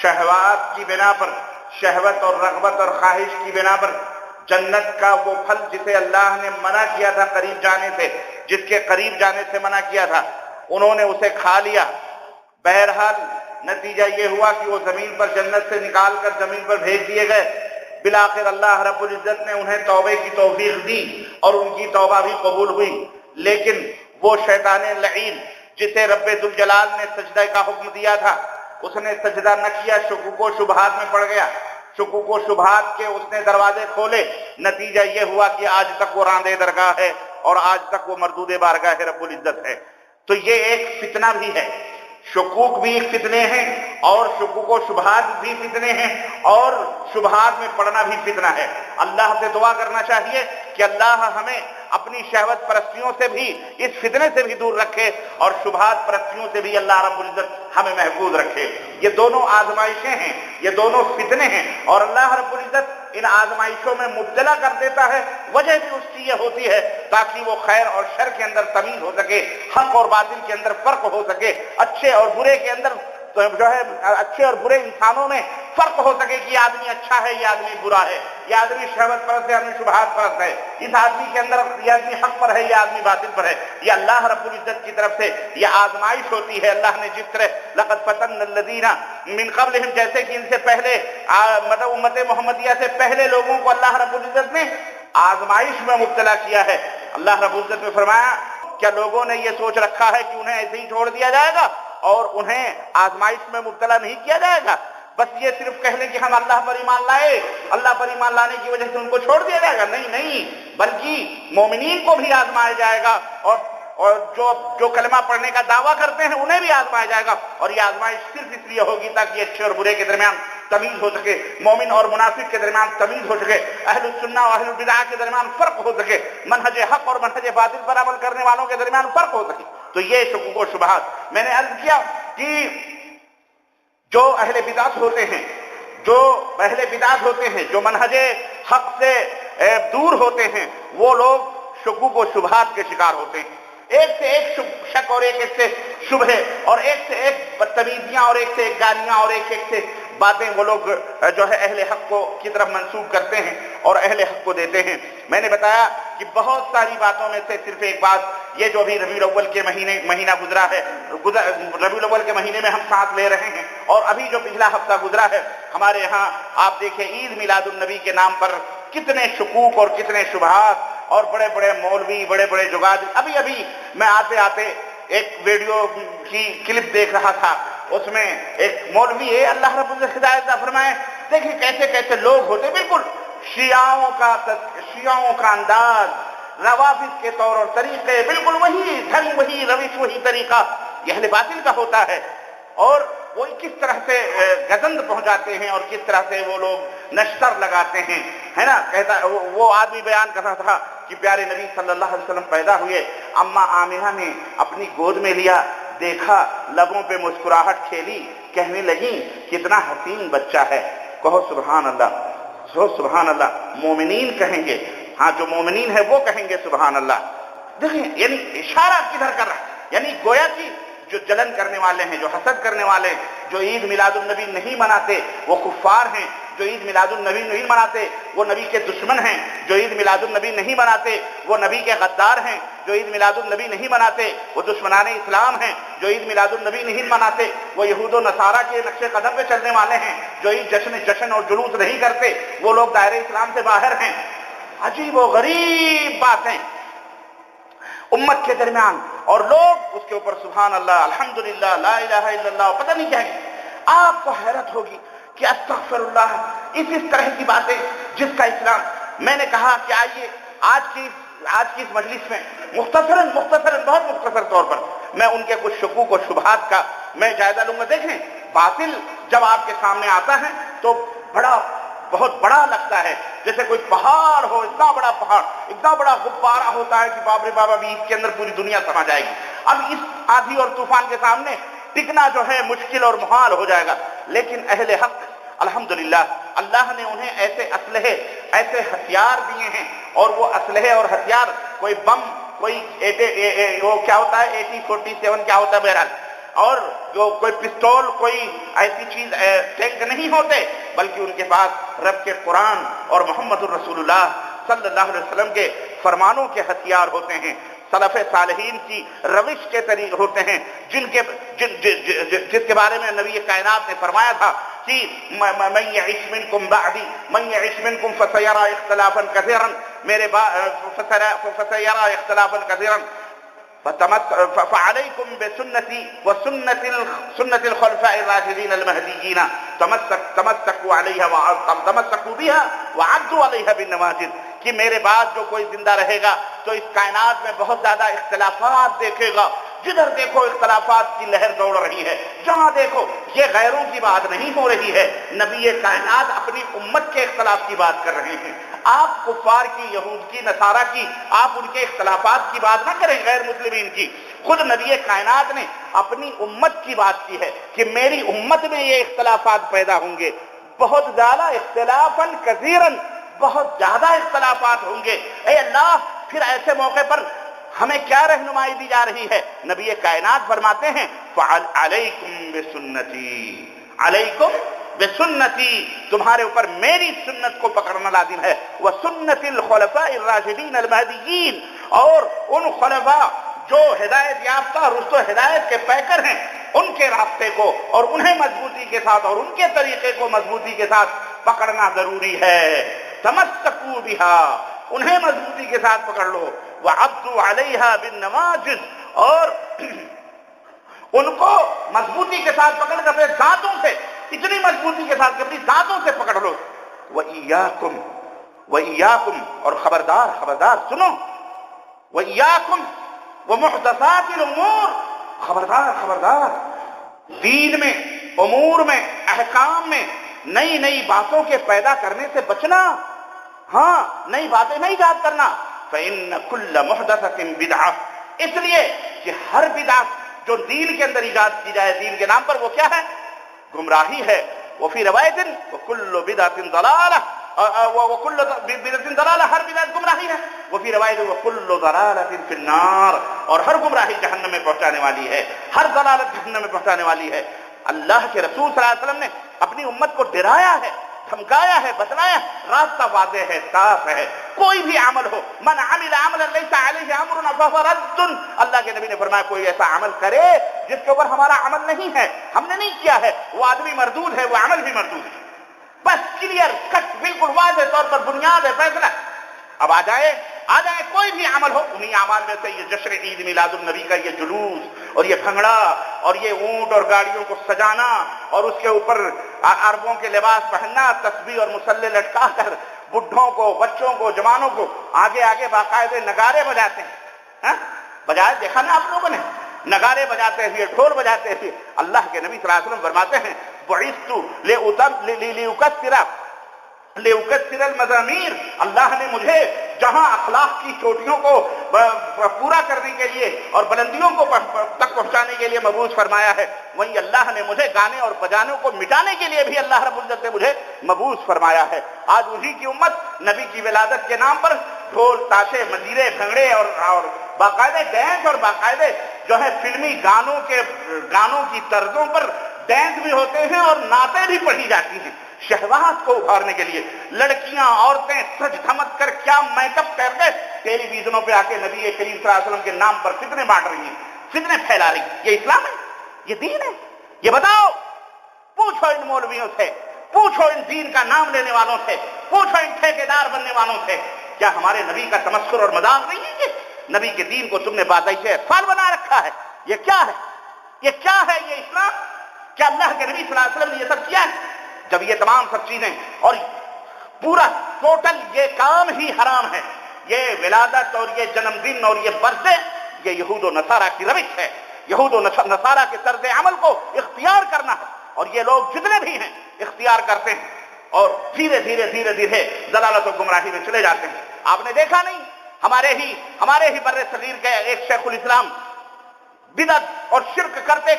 شہوات کی بنا پر، شہوت اور رغبت اور خواہش کی بنا پر جنت کا وہ پھل جسے اللہ نے منع کیا تھا قریب جانے سے، جس کے قریب جانے سے منع کیا تھا، انہوں نے اسے کھا لیا. بہرحال نتیجہ یہ ہوا کہ وہ زمین پر جنت سے نکال کر زمین پر بھیج دیے گئے. بالآخر اللہ رب العزت نے انہیں توبے کی توفیق دی اور ان کی توبہ بھی قبول ہوئی. لیکن وہ شیطان لعین جسے رب ذوالجلال نے سجدہ کا حکم دیا تھا، اس نے سجدہ نہ کیا، شکوک و شبہات میں پڑ گیا. شکوک و شبہات کے اس نے دروازے کھولے. نتیجہ یہ ہوا کہ آج تک وہ راندے درگاہ ہے اور آج تک وہ مردود بارگاہ رب العزت ہے. تو یہ ایک فتنہ بھی ہے، شکوک بھی ایک فتنے ہیں اور شکوک و شبہات بھی فتنے ہیں اور شبہات میں پڑنا بھی فتنہ ہے. اللہ سے دعا کرنا چاہیے کہ اللہ ہمیں اپنی شہوت پرستیوں سے بھی، اس فتنے سے بھی دور رکھے اور شبہات پرستیوں سے بھی اللہ رب العزت ہمیں محفوظ رکھے. یہ دونوں آزمائشیں ہیں، یہ دونوں فتنے ہیں، اور اللہ رب العزت ان آزمائشوں میں مبتلا کر دیتا ہے. وجہ بھی اس کی یہ ہوتی ہے تاکہ وہ خیر اور شر کے اندر تمیز ہو سکے، حق اور باطل کے اندر فرق ہو سکے، اچھے اور برے کے اندر جو ہے اچھے اور برے انسانوں میں فرق ہو سکے کہ یہ آدمی اچھا ہے، یہ آدمی برا ہے، یہ آدمی شہوت پرست ہے، یہ آدمی شبہات پرست ہے، اس آدمی کے اندر یہ آدمی حق پر ہے، یہ آدمی باطل پر ہے. یہ اللہ رب العزت کی طرف سے یہ آزمائش ہوتی ہے. اللہ نے جس طرح لقد فتن الذین من قبلہم، جیسے کہ ان سے پہلے مطلب امت محمدیہ سے پہلے لوگوں کو اللہ رب العزت نے آزمائش میں مبتلا کیا ہے. اللہ رب العزت نے فرمایا کیا لوگوں نے یہ سوچ رکھا ہے کہ انہیں ایسے ہی چھوڑ دیا جائے گا اور انہیں آزمائش میں مبتلا نہیں کیا جائے گا؟ بس یہ صرف کہہ لیں کہ ہم اللہ پر ایمان لائے، اللہ پر ایمان لانے کی وجہ سے ان کو چھوڑ دیا جائے گا؟ نہیں، بلکہ مومنین کو بھی آزمایا جائے گا اور جو کلمہ پڑھنے کا دعویٰ کرتے ہیں انہیں بھی آزمایا جائے گا. اور یہ آزمائش صرف اس لیے ہوگی تاکہ اچھے اور برے کے درمیان تمیز ہو سکے، مومن اور منافق کے درمیان تمیز ہو سکے، اہل السنہ اور اہل البدع کے درمیان فرق ہو سکے، منہج حق اور منہج باطل پر عمل کرنے والوں کے درمیان فرق ہو سکے. تو یہ شکوک و شبہات، میں نے عرض کیا کہ جو اہل بدعت ہوتے ہیں، جو منہج حق سے دور ہوتے ہیں، وہ لوگ شکوک و شبہات کے شکار ہوتے ہیں. ایک سے ایک شک اور ایک سے شبہ اور ایک سے ایک بدتمیزیاں اور ایک سے ایک گالیاں اور ایک سے باتیں وہ لوگ جو ہے اہل حق کو کی طرف منسوب کرتے ہیں اور اہل حق کو دیتے ہیں. میں نے بتایا کہ بہت ساری باتوں میں سے صرف ایک بات، یہ جو ابھی ربیع الاول کے مہینہ گزرا ہے، ربیع الاول کے مہینے میں ہم ساتھ لے رہے ہیں، اور ابھی جو پچھلا ہفتہ گزرا ہے ہمارے یہاں، آپ دیکھیں عید میلاد النبی کے نام پر کتنے شکوک اور کتنے شبہات، اور بڑے بڑے مولوی، بڑے بڑے جگاد. ابھی میں آتے آتے ایک ویڈیو کی کلپ دیکھ رہا تھا، اس میں ایک مولوی ہے، اللہ رب العزت ہدایت فرمائے، دیکھیں کیسے کیسے لوگ ہوتے، بالکل شیعوں کا انداز، روافض کے طور اور طریقے، بالکل وہی ڈھنگ، وہی روش، وہی طریقہ یہ اہل باطل کا ہوتا ہے. اور وہ کس طرح سے گزند پہنچاتے ہیں اور کس طرح سے وہ لوگ نشتر لگاتے ہیں، ہے نا. کہتا وہ آدمی بیان کرتا تھا کہ پیارے نبی صلی اللہ علیہ وسلم پیدا ہوئے، اماں آمنہ نے اپنی گود میں لیا، دیکھا، لبوں پہ مسکراہٹ کھیلی، کہنے لگی کتنا حسین بچہ ہے. کہو سبحان اللہ، سبحان اللہ. مومنین کہیں گے، ہاں جو مومنین ہے وہ کہیں گے سبحان اللہ. دیکھیں یعنی اشارہ کدھر کر رہا ہے، یعنی گویا کہ جو جلن کرنے والے ہیں، جو حسد کرنے والے ہیں، جو عید میلاد النبی نہیں مناتے وہ کفار ہیں، جو عید میلاد النبی نہیں مناتے وہ نبی کے دشمن ہیں، جو عید میلاد النبی نہیں مناتے وہ نبی کے غدار ہیں، جو عید میلاد النبی نہیں مناتے وہ دشمنان اسلام ہیں، جو عید میلاد النبی نہیں مناتے وہ یہود و نصارہ کے نقش قدم پہ چلنے والے ہیں، جو عید جشن اور جلوس نہیں کرتے وہ لوگ دائرہ اسلام سے باہر ہیں. عجیب و غریب باتیں امت کے درمیان، اور لوگ اس کے اوپر سبحان اللہ، الحمدللہ، لا الہ الا اللہ، پتہ نہیں کیا ہے. آپ کو حیرت ہوگی کہ استغفر اللہ، اس طرح کی باتیں جس کا اسلام. میں نے کہا کہ آئیے آج کی اس مجلس میں مختصراً بہت مختصر طور پر میں ان کے کچھ شکوک و شبہات کا میں جائزہ لوں گا. دیکھیں باطل جب آپ کے سامنے آتا ہے تو بہت بڑا لگتا ہے، جیسے کوئی پہاڑ ہو، اتنا بڑا پہاڑ، اتنا بڑا غبارہ ہوتا ہے کہ باپ رے بابا بھی اس کے اندر پوری دنیا سما جائے گی. اب اس آندھی اور طوفان کے سامنے ٹکنا جو ہے مشکل اور محال ہو جائے گا. لیکن اہل حق الحمدللہ اللہ نے انہیں ایسے اسلحے، ایسے ہتھیار دیے ہیں، اور وہ اسلحے اور ہتھیار کوئی بم، کوئی وہ کیا ہوتا ہے 8047 کیا ہوتا ہے بہرحال، اور جو کوئی پستول، کوئی ایسی چیز ٹینک نہیں ہوتے، بلکہ ان کے پاس رب کے قرآن اور محمد الرسول اللہ صلی اللہ علیہ وسلم کے فرمانوں کے ہتھیار ہوتے ہیں، سلف صالحین کی روش کے طریقے ہوتے ہیں، جس کے بارے میں نبی کائنات نے فرمایا تھا کہ من یعش منکم بعدی من یعش منکم فسیرى اختلافا کثیرا، میرے فسیرى اختلافا کثیرا فعليكم بسنتي وسنة الخلفاء الراشدين المهديين تمسكوا بها وعضوا عليها بالنواجذ. کہ میرے بعد جو کوئی زندہ رہے گا تو اس کائنات میں بہت زیادہ اختلافات دیکھے گا. جدھر دیکھو اختلافات کی لہر دوڑ رہی ہے، جہاں دیکھو. یہ غیروں کی بات نہیں ہو رہی ہے، نبی کائنات اپنی امت کے اختلاف کی بات کر رہے ہیں. آپ کفار کی، یہود کی، نصارہ کی، آپ ان کے اختلافات کی بات نہ کریں، غیر مسلمین کی. خود نبی کائنات نے اپنی امت کی بات کی ہے کہ میری امت میں یہ اختلافات پیدا ہوں گے، بہت زیادہ اختلافاً کثیراً، بہت زیادہ اختلافات ہوں گے. اے اللہ، پھر ایسے موقع پر ہمیں کیا رہنمائی دی جا رہی ہے؟ نبی کائنات فرماتے ہیں علیکم بسنتی، علیکم بسنتی، تمہارے اوپر میری سنت کو پکڑنا لازم ہے. وسنت الخلفاء الراشدین المہدیین، اور ان خلفاء جو ہدایت یافتہ، رشد و ہدایت کے پیکر ہیں، ان کے راستے کو اور انہیں مضبوطی کے ساتھ اور ان کے طریقے کو مضبوطی کے ساتھ پکڑنا ضروری ہے. تمسکوا بہا، انہیں مضبوطی کے ساتھ پکڑ لو. وعضوا علیہا بالنواجذ، اور ان کو مضبوطی کے ساتھ پکڑ کر اپنے دانتوں سے، اتنی مضبوطی کے ساتھ اپنی دانتوں سے پکڑ لو. وَإِيَّاكُمْ، اور خبردار سنو. وَإِيَّاكُمْ وَمُحْدَثَاتِ الْأُمُورِ، خبردار دین میں، امور میں، احکام میں نئی باتوں کے پیدا کرنے سے بچنا. ہاں، نئی باتیں نہیں ایجاد کرنا. فَإِنَّ كُلَّ مُحْدَثَةٍ بِدْعَةٍ، اس لیے کہ ہر بدعت جو دین کے اندر ایجاد کی جائے دین کے نام پر، وہ کیا ہے؟ گمراہی ہے. وفی روایت وَكُلُّ بِدْعَةٍ ضَلَالَةٍ، وَكُلُّ بِدْعَةٍ ضَلَالَةٍ، ہر بدعت گمراہی ہے. وفی روایت وَكُلُّ ضَلَالَةٍ فِي النَّارِ، اور ہر گمراہی جہنم میں پہنچانے والی ہے، ہر ضلالت جہنم میں پہنچانے والی ہے. اللہ کے رسول صلی اللہ علیہ وسلم نے اپنی امت کو ڈرایا ہے، دھمکایا ہے، بتلایا، راستہ واضح ہے، صاف ہے. کوئی بھی عمل ہو، من عمل عملا لیس علیہ امرنا فہو رد، اللہ کے نبی نے فرمایا کوئی ایسا عمل کرے جس کے اوپر ہمارا عمل نہیں ہے، ہم نے نہیں کیا ہے، وہ آدمی مردود ہے، وہ عمل بھی مردود ہے. بس کلیئر کٹ، بالکل واضح طور پر بنیاد ہے، فیصلہ. اب آ جائے کوئی بھی عمل ہو. انہی اعمال میں سے یہ جشن عید میلاد النبی کا یہ جلوس اور یہ بھنگڑا اور یہ اونٹ اور گاڑیوں کو سجانا اور اس کے اوپر عربوں کے لباس پہننا، تسبیح اور مصلے لٹکا کر بڈھوں کو، بچوں کو، جوانوں کو آگے آگے باقاعدہ نگارے بجاتے ہیں. بجائے دیکھا نا آپ لوگوں نے، نگارے بجاتے ہوئے، ڈھول بجاتے ہوئے. اللہ کے نبی صلی اللہ علیہ وسلم فرماتے ہیں لیکثر المزامیر، اللہ نے مجھے جہاں اخلاق کی چوٹیوں کو پورا کرنے کے لیے اور بلندیوں کو تک پہنچانے کے لیے مبعوث فرمایا ہے، وہیں اللہ نے مجھے گانے اور بجانوں کو مٹانے کے لیے بھی اللہ رب العزت نے مجھے مبعوث فرمایا ہے. آج وہی کی امت نبی کی ولادت کے نام پر ڈھول، تاشے، مندیرے، بھنگڑے اور باقاعدہ ڈینس اور باقاعدہ جو ہے فلمی گانوں کی طرزوں پر ڈینس بھی ہوتے ہیں اور نعتیں بھی پڑھی جاتی ہیں شہوات کو ابھارنے کے لیے. لڑکیاں، عورتیں سج دھمک کر کیا میک اپ کر کے ٹیلی ویژنوں پہ آ کے نبی کریم صلی اللہ علیہ وسلم کے نام پر فتنے بانٹ رہی ہیں، فتنے پھیلا رہی ہیں. یہ اسلام ہے؟ یہ دین ہے؟ یہ بتاؤ. پوچھو ان مولویوں سے، پوچھو ان دین کا نام لینے والوں سے، پوچھو ان ٹھیکیدار بننے والوں سے، کیا ہمارے نبی کا تمسخر اور مذاق نہیں ہے؟ نبی کے دین کو تم نے باضابطہ اطفال بنا رکھا ہے. یہ کیا ہے؟ یہ کیا ہے یہ اسلام؟ کیا اللہ کے نبی صلی اللہ علیہ وسلم نے یہ سب کیا ہے؟ جب یہ تمام سب چیزیں اور پورا ٹوٹل یہ کام ہی حرام ہے، یہ ولادت اور یہ جنم دن اور یہ برثڈے، یہ یہود و نصارہ کی روش ہے. یہود و نصارہ کے طرز عمل کو اختیار کرنا ہے، اور یہ لوگ جتنے بھی ہیں اختیار کرتے ہیں اور دھیرے دھیرے ضلالت و گمراہی میں چلے جاتے ہیں. آپ نے دیکھا نہیں، ہمارے ہی بر صغیر کے ایک شیخ الاسلام بدعت اور شرک کرتے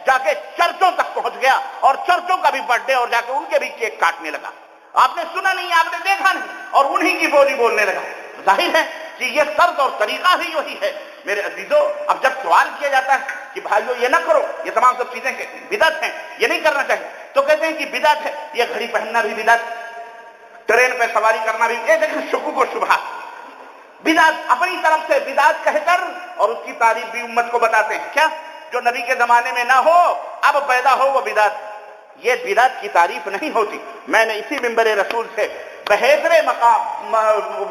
جا کے چرچوں تک پہنچ گیا اور چرچوں کا بھی برتھ ڈے اور جا کے ان کے بھی کیک کاٹنے لگا. آپ نے سنا نہیں، آپ نے دیکھا نہیں، اور انہی کی بولی بولنے لگا. ظاہر ہے کہ یہ طرز اور طریقہ ہی وہی ہے. میرے عزیزو، اب جب سوال کیا جاتا ہے کہ بھائیو یہ نہ کرو، یہ تمام سب چیزیں بدعت ہیں، یہ نہیں کرنا چاہیے، تو کہتے ہیں کہ بدعت ہے. یہ گھڑی پہننا بھی بدعت، ٹرین پہ سواری کرنا بھی، یہ دیکھیں شکوک و شبہات. بدعت اپنی طرف سے بدعت کہہ کر اور اس کی تعریف بھی امت کو بتاتے ہیں. کیا جو نبی کے زمانے میں نہ ہو اب پیدا ہو وہ بدعت؟ یہ بدعت کی تعریف نہیں ہوتی. میں نے اسی منبر رسول سے بہتر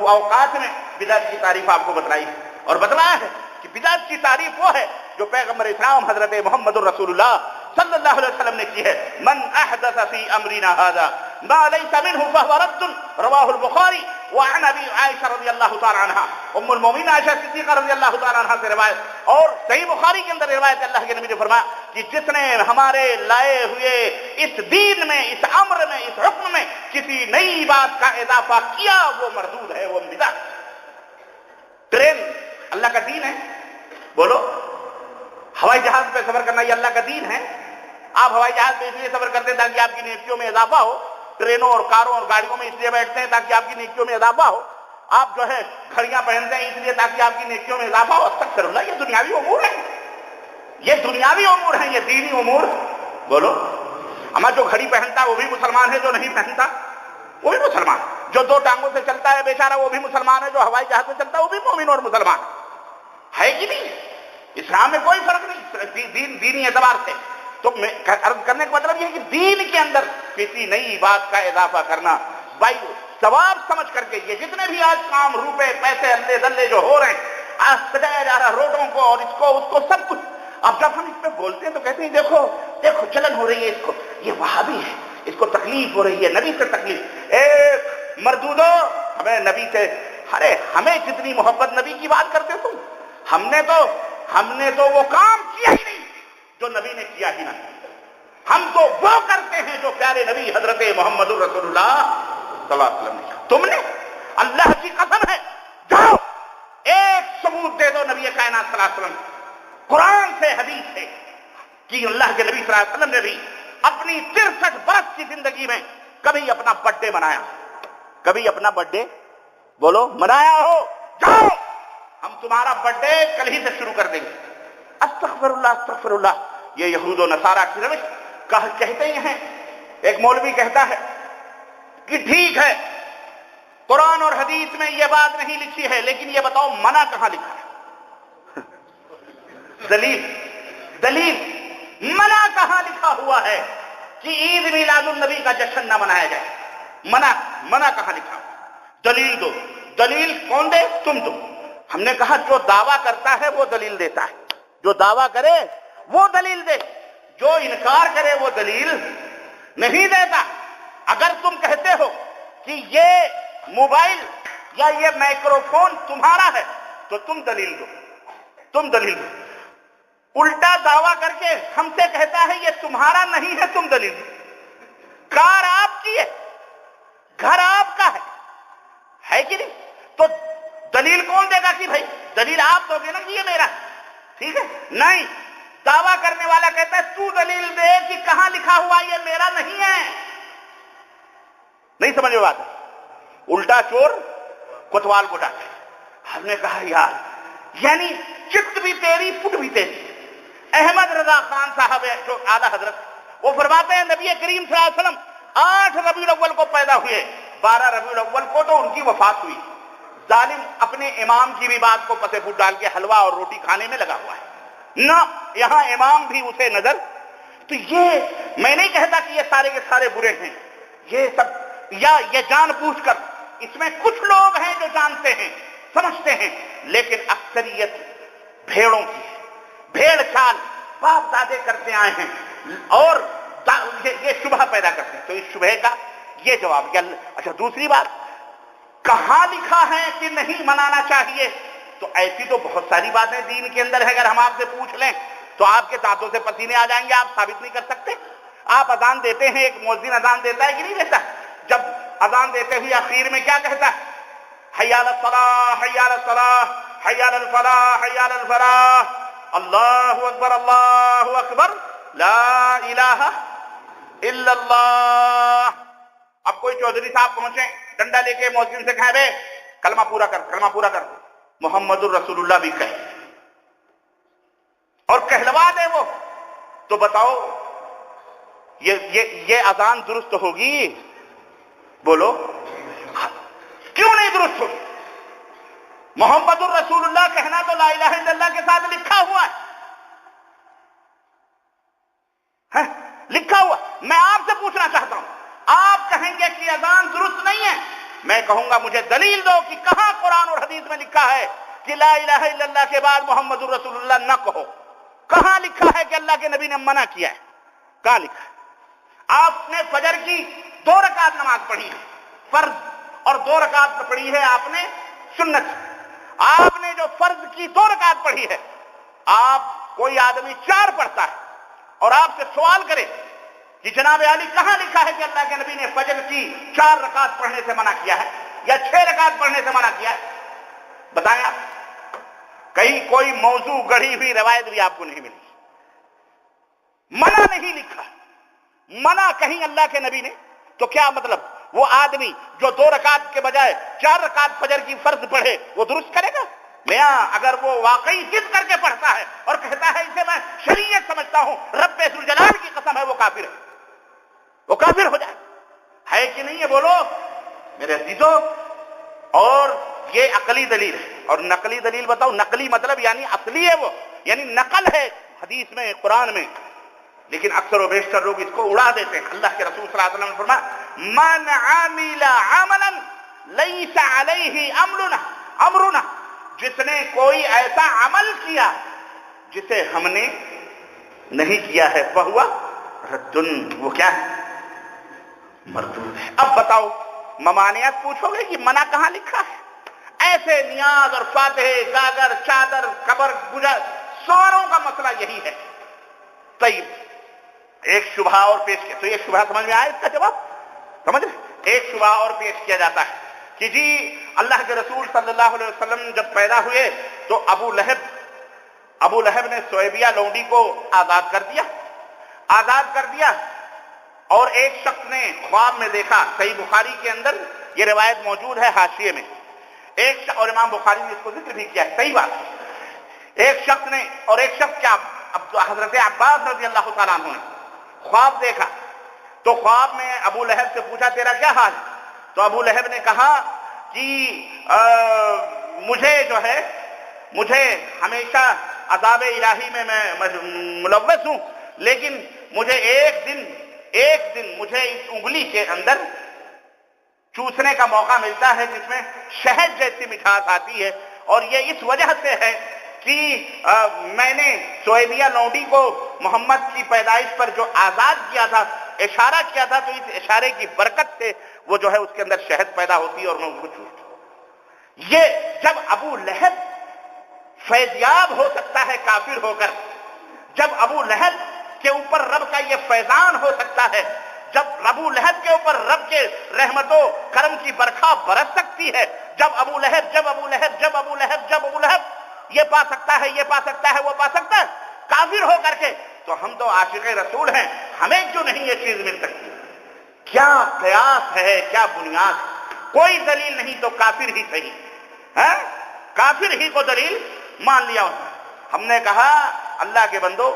اوقات میں بدعت کی تعریف آپ کو بتلائی ہے اور بتلایا ہے کہ بدعت کی تعریف وہ ہے جو پیغمبر اسلام حضرت محمد الرسول اللہ صلی اللہ علیہ وسلم نے کی ہے. من احدث فی امرنا هذا ما ليس منه فهو رد، رواہ البخاری. وعن ابی عائشہ رضی اللہ تعالی عنہا، ام المومنین عائشہ صدیقہ رضی اللہ تعالی عنہا سے روایت، اور صحیح بخاری کے اندر روایت، اللہ کے نبی نے فرمایا کہ جس نے ہمارے لائے ہوئے اس دین میں، اس امر میں، اس حکم میں کسی نئی بات کا اضافہ کیا وہ مردود ہے، وہ بدعت. ٹرین اللہ کا دین ہے؟ بولو. ہوائی جہاز پہ سفر کرنا یہ اللہ کا دین ہے؟ آپ ہوائی جہاز پہ اس لیے سفر کرتے ہیں تاکہ آپ کی نیکیوں میں اضافہ ہو. ٹرینوں اور کاروں اور گاڑیوں میں اس لیے بیٹھتے ہیں تاکہ آپ کی نیکیوں میں اضافہ ہو. آپ جو ہے گھڑیاں پہنتے ہیں اس لیے تاکہ آپ کی نیکیوں میں اضافہ ہو. استغفر اللہ، یہ دنیاوی امور ہیں، یہ دنیاوی امور ہیں، یہ دینی امور. بولو. اما جو گھڑی پہنتا ہے وہ بھی مسلمان ہے، جو نہیں پہنتا وہ بھی مسلمان. جو دو ٹانگوں سے چلتا ہے بیچارہ وہ بھی مسلمان ہے، جو ہوائی جہاز سے چلتا ہے وہ بھی مومن اور مسلمان ہے کہ نہیں؟ اسلام میں کوئی فرق نہیں دینی اعتبار سے. تو عرض کرنے کا مطلب یہ ہے کہ دین کے اندر کسی نئی بات کا اضافہ کرنا بھائی ثواب سمجھ کر کے، یہ جتنے بھی آج کام، روپے، پیسے، اللہ دلے جو ہو رہے ہیں، آج سجایا جا رہا روڈوں کو اور اس کو سب کچھ. اب جب ہم اس پہ بولتے ہیں تو کہتے ہیں دیکھو جلن ہو رہی ہے، اس کو یہ وہابی ہے، اس کو تکلیف ہو رہی ہے، نبی سے تکلیف. ایک مردودو، ہمیں نبی سے، ارے ہمیں جتنی محبت نبی کی بات کرتے تم، ہم نے تو وہ کام کیا ہی نہیں جو نبی نے کیا ہی نہیں. ہم تو وہ کرتے ہیں جو پیارے نبی حضرت محمد الرسول اللہ صلی اللہ علیہ وسلم نے. تم نے، اللہ کی قسم ہے، جاؤ ایک ثبوت دے دو نبی کائنات صلی اللہ علیہ وسلم قرآن سے، حدیث سے، کہ اللہ کے نبی صلی اللہ علیہ وسلم نے بھی اپنی 63 برس کی زندگی میں کبھی اپنا برتھ ڈے منایا، کبھی اپنا برتھ ڈے بولو منایا ہو؟ جاؤ ہم تمہارا برتھ ڈے کل ہی سے شروع کر دیں گے. استغفر اللہ استغفر اللہ. یہ یہود و نصارہ کی روش کہتے ہیں. ایک مولوی کہتا ہے کہ ٹھیک ہے قرآن اور حدیث میں یہ بات نہیں لکھی ہے، لیکن یہ بتاؤ منع کہاں لکھا ہے؟ دلیل منع کہاں لکھا ہوا ہے کہ عید میلاد النبی کا جشن نہ منایا جائے؟ منع کہاں لکھا ہوا؟ دلیل دو۔ دلیل کون دے؟ تم دو۔ ہم نے کہا جو دعویٰ کرتا ہے وہ دلیل دیتا ہے، جو دعویٰ کرے وہ دلیل دے، جو انکار کرے وہ دلیل نہیں دیتا۔ اگر تم کہتے ہو کہ یہ موبائل یا یہ مائکروفون تمہارا ہے تو تم دلیل دو۔ الٹا دعویٰ کر کے ہم سے کہتا ہے یہ تمہارا نہیں ہے، تم دلیل دو۔ کار آپ کی ہے، گھر آپ کا ہے کہ نہیں؟ تو دلیل کون دے گا کہ بھائی دلیل آپ دو گے نا کہ یہ میرا ہے، ٹھیک ہے؟ نہیں، دعویٰ کرنے والا کہتا ہے تو دلیل دے کہ کہاں لکھا ہوا یہ میرا نہیں ہے۔ نہیں سمجھ میں بات ہے؟ الٹا چور کوتوال کو ڈانٹے۔ ہم نے کہا یار یعنی چت بھی تیری پٹ بھی تیری۔ احمد رضا خان صاحب جو اعلیٰ حضرت، وہ فرماتے ہیں نبی کریم صلی اللہ علیہ وسلم 8 ربیع الاول کو پیدا ہوئے، 12 ربیع الاول کو تو ان کی وفات ہوئی۔ ظالم اپنے امام کی بھی بات کو پتے پھوٹ ڈال کے حلوہ اور روٹی کھانے میں لگا ہوا ہے نہ، یہاں امام بھی اسے نظر۔ تو یہ میں نہیں کہتا کہ یہ سارے کے سارے برے ہیں، یہ سب یا یہ جان بوجھ کر، اس میں کچھ لوگ ہیں جو جانتے ہیں سمجھتے ہیں، لیکن اکثریت بھیڑوں کی ہے۔ بھیڑ چال باپ دادے کرتے آئے ہیں اور یہ شبہ پیدا کرتے ہیں۔ تو اس شبہ کا یہ جواب کیا؟ اچھا دوسری بات، کہاں لکھا ہے کہ نہیں منانا چاہیے؟ تو ایسی تو بہت ساری باتیں دین کے اندر ہے، اگر ہم آپ سے پوچھ لیں تو آپ کے دانتوں سے پسینے آ جائیں گے، آپ ثابت نہیں کر سکتے۔ آپ اذان دیتے ہیں، ایک مؤذن اذان دیتا ہے کہ نہیں دیتا؟ جب اذان دیتے ہوئے اخیر میں کیا کہتا ہے؟ حی علی الصلاۃ، حی علی الصلاۃ، حی علی الفلاح، حی علی الفلاح، اللہ اکبر، اللہ اکبر، لا الہ الا اللہ۔ اب کوئی چودھری صاحب پہنچے، ڈنڈا لے کے مؤذن سے کہے بے کلمہ پورا کر، کلمہ پورا کر، محمد الرسول اللہ بھی کہے اور کہلوا دے وہ، تو بتاؤ یہ اذان درست ہوگی؟ بولو کیوں نہیں درست ہوگی؟ محمد الرسول اللہ کہنا تو لا الہ الا اللہ کے ساتھ لکھا ہوا ہے، لکھا ہوا۔ میں آپ سے پوچھنا چاہتا ہوں، آپ کہیں گے کہ اذان درست نہیں ہے، میں کہوں گا مجھے دلیل دو کہ کہاں قرآن اور حدیث میں لکھا ہے کہ لا الہ الا اللہ کے بعد محمد الرسول اللہ نہ کہو؟ کہاں لکھا ہے کہ اللہ کے نبی نے منع کیا ہے؟ کہاں لکھا ہے؟ آپ نے فجر کی 2 رکعت نماز پڑھی ہے فرض، اور 2 رکعت پڑھی ہے آپ نے سنت۔ آپ نے جو فرض کی 2 رکعت پڑھی ہے، آپ کوئی آدمی 4 پڑھتا ہے اور آپ سے سوال کرے کہ جناب علی کہاں لکھا ہے کہ اللہ کے نبی نے فجر کی 4 رکعت پڑھنے سے منع کیا ہے یا 6 رکعت پڑھنے سے منع کیا ہے؟ بتائیں آپ، کہیں کوئی موضوع گڑھی ہوئی روایت بھی آپ کو نہیں ملی۔ منع نہیں لکھا، منع کہیں اللہ کے نبی نے، تو کیا مطلب وہ آدمی جو 2 رکعت کے بجائے 4 رکعت فجر کی فرض پڑھے وہ درست کرے گا؟ میاں اگر وہ واقعی ضد کر کے پڑھتا ہے اور کہتا ہے اسے میں شریعت سمجھتا ہوں، رب ذوالجلال کی قسم ہے وہ کافر ہے، وہ کافر ہو جائے، ہے کہ نہیں ہے؟ بولو میرے عزیزو۔ اور یہ عقلی دلیل ہے، اور نقلی دلیل بتاؤ۔ نقلی مطلب یعنی اصلی ہے، وہ یعنی نقل ہے حدیث میں قرآن میں، لیکن اکثر و بیشتر لوگ اس کو اڑا دیتے ہیں۔ اللہ کے رسول صلی اللہ علیہ وسلم نے فرمایا من عمل عملا لیس علیہ امرنا، جس نے کوئی ایسا عمل کیا جسے ہم نے نہیں کیا ہے فہو رد، وہ کیا ہے؟ مردود ہے۔ اب بتاؤ ممانعت پوچھو گے کہ منع کہاں لکھا ہے؟ ایسے نیاز اور فاتحے، گاگر، چادر، قبر گزر، سوروں کا مسئلہ یہی ہے۔ طيب ایک شبہ اور پیش کیا، تو یہ شبہ سمجھ میں آیا؟ اس کا جواب سمجھ رہے؟ ایک شبہ اور پیش کیا جاتا ہے کہ جی اللہ کے رسول صلی اللہ علیہ وسلم جب پیدا ہوئے تو ابو لہب نے سویبیہ لونڈی کو آزاد کر دیا، اور ایک شخص نے خواب میں دیکھا، صحیح بخاری کے اندر یہ روایت موجود ہے حاشیے میں، اور امام بخاری نے اس کو ذکر بھی کیا ہے، صحیح بات۔ ایک شخص کیا حضرت عباس رضی اللہ تعالیٰ عنہ نے خواب دیکھا، تو خواب میں ابو لہب سے پوچھا تیرا کیا حال ہے؟ تو ابو لہب نے کہا کہ مجھے ہمیشہ عذاب الہی میں ملوث ہوں، لیکن مجھے ایک دن مجھے اس انگلی کے اندر چوسنے کا موقع ملتا ہے جس میں شہد جیسی مٹھاس آتی ہے، اور یہ اس وجہ سے ہے کہ میں نے سویبیہ لونڈی کو محمد کی پیدائش پر جو آزاد کیا تھا، اشارہ کیا تھا، تو اس اشارے کی برکت سے وہ جو ہے اس کے اندر شہد پیدا ہوتی ہے اور میں اس کو چوستا ہوں۔ یہ جب ابو لہب فیضیاب ہو سکتا ہے کافر ہو کر، جب ابو لہب کے اوپر رب کا یہ فیضان ہو سکتا ہے، جب ابو لہب کے اوپر رب کے رحمت و کرم کی برکھا برس سکتی ہے، جب ابو لہب یہ پا سکتا ہے، یہ پا سکتا ہے، وہ پا سکتا ہے کافر ہو کر کے، تو ہم تو عاشق رسول ہیں، ہمیں کیوں نہیں یہ چیز مل سکتی؟ کیا قیاس ہے، کیا بنیاد ہے؟ کوئی دلیل نہیں تو کافر ہی صحیح ہے، کافر ہی کو دلیل مان لیا ہوتا ہے۔ ہم نے کہا اللہ کے بندو،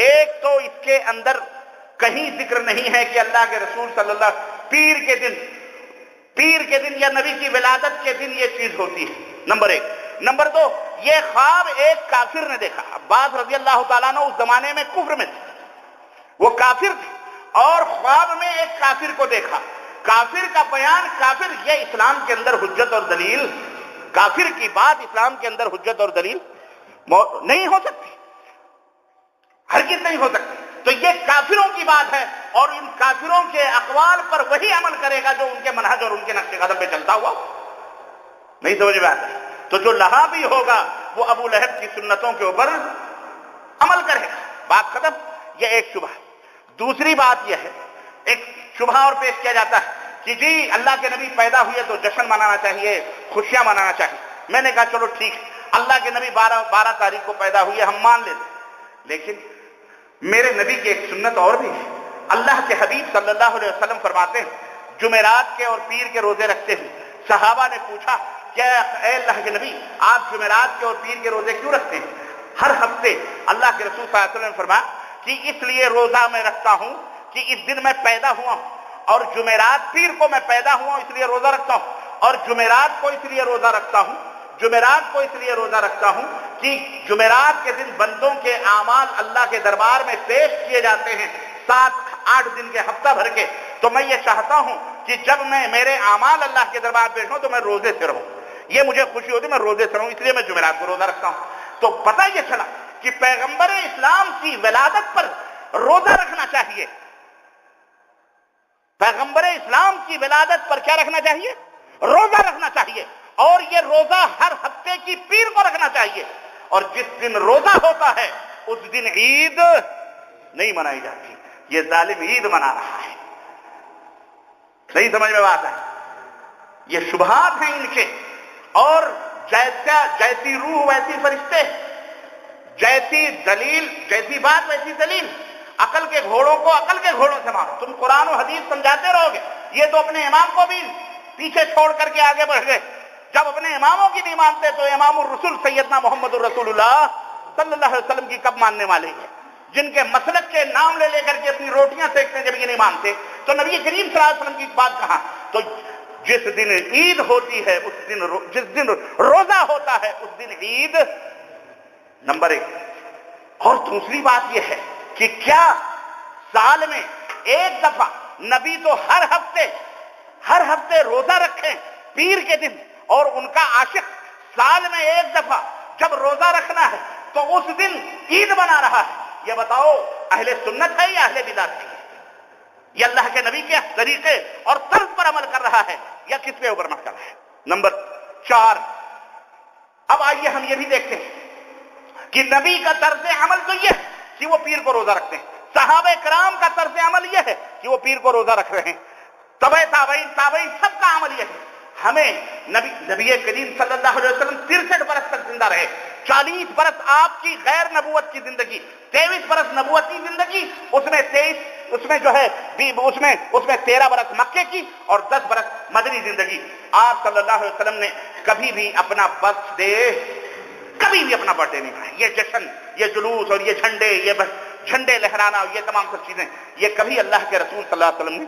ایک تو اس کے اندر کہیں ذکر نہیں ہے کہ اللہ کے رسول صلی اللہ پیر کے دن یا نبی کی ولادت کے دن یہ چیز ہوتی ہے، نمبر ایک۔ نمبر دو، یہ خواب ایک کافر نے دیکھا۔ عباس رضی اللہ تعالیٰ عنہ اس زمانے میں کفر میں تھے، وہ کافر تھے، اور خواب میں ایک کافر کو دیکھا۔ کافر کا بیان، کافر یہ اسلام کے اندر حجت اور دلیل، کافر کی بات اسلام کے اندر حجت اور دلیل نہیں ہو سکتی، ہرگز نہیں ہو سکتی۔ تو یہ کافروں کی بات ہے، اور ان کافروں کے اقوال پر وہی عمل کرے گا جو ان کے منہج اور ان کے نقش قدم پہ چلتا ہوا۔ نہیں سمجھ میں آتا ہے؟ تو جو لہابی ہوگا وہ ابو لہب کی سنتوں کے اوپر عمل کرے گا۔ بات ختم۔ یہ ایک شبہ۔ دوسری بات یہ ہے، ایک شبہ اور پیش کیا جاتا ہے کہ جی اللہ کے نبی پیدا ہوئے تو جشن منانا چاہیے، خوشیاں منانا چاہیے۔ میں نے کہا چلو ٹھیک ہے، اللہ کے نبی 12 تاریخ کو پیدا ہوئے، ہم مان لیتے ہیں، لیکن میرے نبی کی ایک سنت اور بھی ہے۔ اللہ کے حبیب صلی اللہ علیہ وسلم فرماتے ہیں جمعرات کے اور پیر کے روزے رکھتے ہیں۔ صحابہ نے پوچھا کہ اے اللہ کے نبی، آپ جمعرات کے اور پیر کے روزے کیوں رکھتے ہیں ہر ہفتے؟ اللہ کے رسول صلی اللہ علیہ وسلم نے فرمایا کہ اس لیے روزہ میں رکھتا ہوں کہ اس دن میں پیدا ہوا ہوں، اور جمعرات پیر کو میں پیدا ہوا ہوں اس لیے روزہ رکھتا ہوں، اور جمعرات کو اس لیے روزہ رکھتا ہوں کہ جمعرات کے دن بندوں کے اعمال اللہ کے دربار میں پیش کیے جاتے ہیں 7-8 دن کے، ہفتہ بھر کے۔ تو میں یہ چاہتا ہوں کہ جب میں میرے اعمال اللہ کے دربار پیش ہوں تو میں روزے سے رہوں، یہ مجھے خوشی ہوتی ہے، میں روزے سے رہوں، اس لیے میں جمعرات کو روزہ رکھتا ہوں۔ تو پتہ یہ چلا کہ پیغمبر اسلام کی ولادت پر روزہ رکھنا چاہیے، پیغمبر اسلام کی ولادت پر کیا رکھنا چاہیے؟ روزہ رکھنا چاہیے، اور یہ روزہ ہر ہفتے کی پیر کو رکھنا چاہیے، اور جس دن روزہ ہوتا ہے اس دن عید نہیں منائی جاتی، یہ ظالم عید منا رہا ہے۔ صحیح سمجھ میں بات ہے؟ یہ شبہات ہیں ان کے، اور جیسی روح ویسی فرشتے، جیسی دلیل، جیسی بات ویسی دلیل۔ عقل کے گھوڑوں کو عقل کے گھوڑوں سے مارو۔ تم قرآن و حدیث سمجھاتے رہو گے، یہ تو اپنے امام کو بھی پیچھے چھوڑ کر کے آگے بڑھ گئے۔ جب اپنے اماموں کی نہیں مانتے تو امام الرسول سیدنا محمد الرسول اللہ صلی اللہ علیہ وسلم کی کب ماننے والے ہیں؟ جن کے مسلک کے نام لے کر کے اپنی روٹیاں سیکتے ہیں، جب یہ نہیں مانتے تو نبی کریم صلی اللہ علیہ وسلم کی بات کہاں؟ تو جس دن عید ہوتی ہے جس دن روزہ ہوتا ہے اس دن عید، نمبر 1۔ اور دوسری بات یہ ہے کہ کیا سال میں ایک دفعہ نبی تو ہر ہفتے روزہ رکھیں پیر کے دن، اور ان کا عاشق سال میں ایک دفعہ جب روزہ رکھنا ہے تو اس دن عید بنا رہا ہے؟ یہ بتاؤ اہل سنت ہے یا اہل بدعت ہے؟ یہ اللہ کے نبی کے طریقے اور طرز پر عمل کر رہا ہے یا کس پہ اوپر عمل کر رہا ہے؟ نمبر 4، اب آئیے ہم یہ بھی دیکھتے ہیں کہ نبی کا طرز عمل تو یہ ہے کہ وہ پیر کو روزہ رکھتے ہیں، صحابہ کرام کا طرز عمل یہ ہے کہ وہ پیر کو روزہ رکھ رہے ہیں، تابعین سب کا عمل یہ ہے۔ ہمیں نبی کریم صلی اللہ علیہ وسلم 63 برس تک زندہ رہے، 40 برس آپ کی غیر نبوت کی زندگی، 23 برس نبوتی زندگی، اس میں 13 برس مکے کی اور 10 برس مدنی زندگی۔ آپ صلی اللہ علیہ وسلم نے کبھی بھی اپنا برتھ ڈے نہیں منایا۔ یہ جشن، یہ جلوس اور یہ جھنڈے لہرانا، یہ تمام سب چیزیں، یہ کبھی اللہ کے رسول صلی اللہ علیہ وسلم نے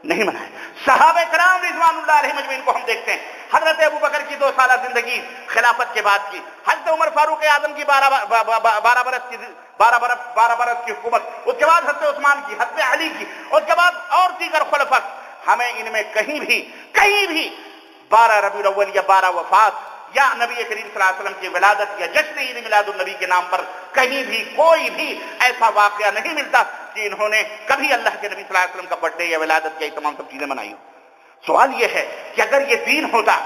نہیں منائے۔ صحابہ کرام رضوان اللہ علیہ مجمعین کو ہم دیکھتے ہیں، حضرت ابو بکر کی 2 سالہ زندگی خلافت کے بعد کی، حضرت عمر فاروق اعظم کی 12 برس کی حکومت، اس کے بعد حضرت عثمان کی، حضرت علی کی، اس کے بعد اور دیگر خلفاء، ہمیں ان میں کہیں بھی 12 ربیع الاول یا 12 وفات یا نبی کریم صلی اللہ علیہ وسلم کی ولادت یا جشن عید میلاد النبی کے نام پر کہیں بھی کوئی بھی ایسا واقعہ نہیں ملتا کہ انہوں نے کبھی اللہ کے نبی صلی اللہ علیہ وسلم کا برتھ ڈے یا ولادت یا تمام سب چیزیں منائی ہوں۔ سوال یہ ہے کہ اگر یہ دین ہوتا،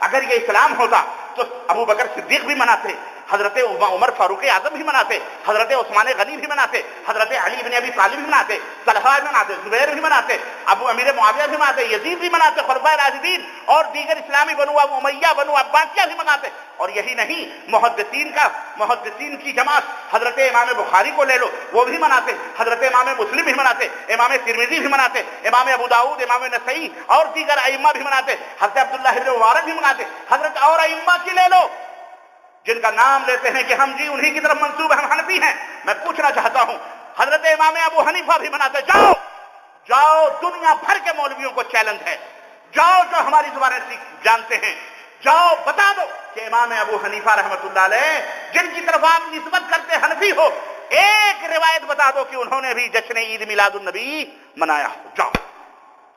اگر یہ اسلام ہوتا تو ابو بکر صدیق بھی مناتے، حضرت عمر فاروق اعظم بھی مناتے، حضرت عثمان غنی بھی مناتے، حضرت علی بن ابی طالب بھی مناتے، طلحہ بھی مناتے، زبیر بھی مناتے، ابو امیر معاویہ بھی مناتے، یزید بھی مناتے، خلفائے راشدین اور دیگر اسلامی بنو امیہ بنو عباسیہ بھی مناتے۔ اور یہی نہیں، محدثین کی جماعت حضرت امام بخاری کو لے لو، وہ بھی مناتے، حضرت امام مسلم بھی مناتے، امام ترمذی بھی مناتے، امام ابو داؤد، امام نسائی اور دیگر ائمہ بھی مناتے، حضرت عبداللہ بن مبارک بھی مناتے، حضرت اور ائمہ کی لے لو جن کا نام لیتے ہیں کہ ہم انہی کی طرف منسوب ہیں، ہم حنفی ہیں۔ میں پوچھنا چاہتا ہوں، حضرت امام ابو حنیفہ بھی مناتے۔ جاؤ دنیا بھر کے مولویوں کو چیلنج ہے، جاؤ جو ہماری زبانیں جانتے ہیں، جاؤ بتا دو کہ امام ابو حنیفہ رحمۃ اللہ علیہ جن کی طرف آپ نسبت کرتے حنفی ہو، ایک روایت بتا دو کہ انہوں نے بھی جشن عید میلاد النبی منایا ہو۔ جاؤ،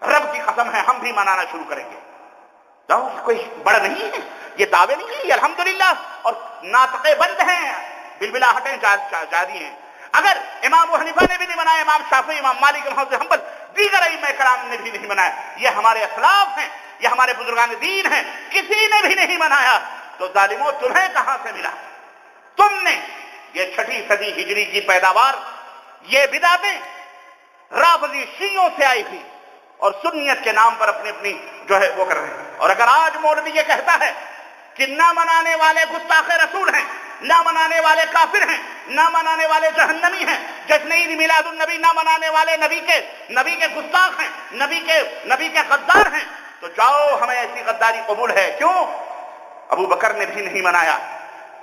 رب کی قسم ہے ہم بھی منانا شروع کریں گے۔ جاؤ، کوئی بڑا نہیں ہے، یہ دعوے نہیں ہیں، یہ الحمدللہ اور ناطقے بند ہیں، بلبلاہٹیں جاری ہیں۔ اگر امام ابو حنیفہ نے بھی نہیں منایا، امام شافعی، امام مالک، امام حنبل، دیگر ائمہ کرام نے بھی نہیں منایا، یہ ہمارے اسلاف ہیں، یہ ہمارے بزرگان دین ہیں، کسی نے بھی نہیں منایا، تو ظالموں تمہیں کہاں سے ملا؟ تم نے یہ 6 صدی ہجری کی پیداوار، یہ بدعتیں رافضی شیعوں سے آئی تھی اور سنیت کے نام پر اپنی جو ہے وہ کر رہے ہیں۔ اور اگر آج مولوی یہ کہتا ہے کہ نہ منانے والے گستاخ رسول ہیں، نہ منانے والے کافر ہیں، نہ منانے والے جہنمی ہیں، جشن عید میلاد النبی نہ منانے والے نبی کے گستاخ ہیں، نبی کے غدار ہیں، تو جاؤ، ہمیں ایسی غداری قبول ہے۔ کیوں؟ ابو بکر نے بھی نہیں منایا۔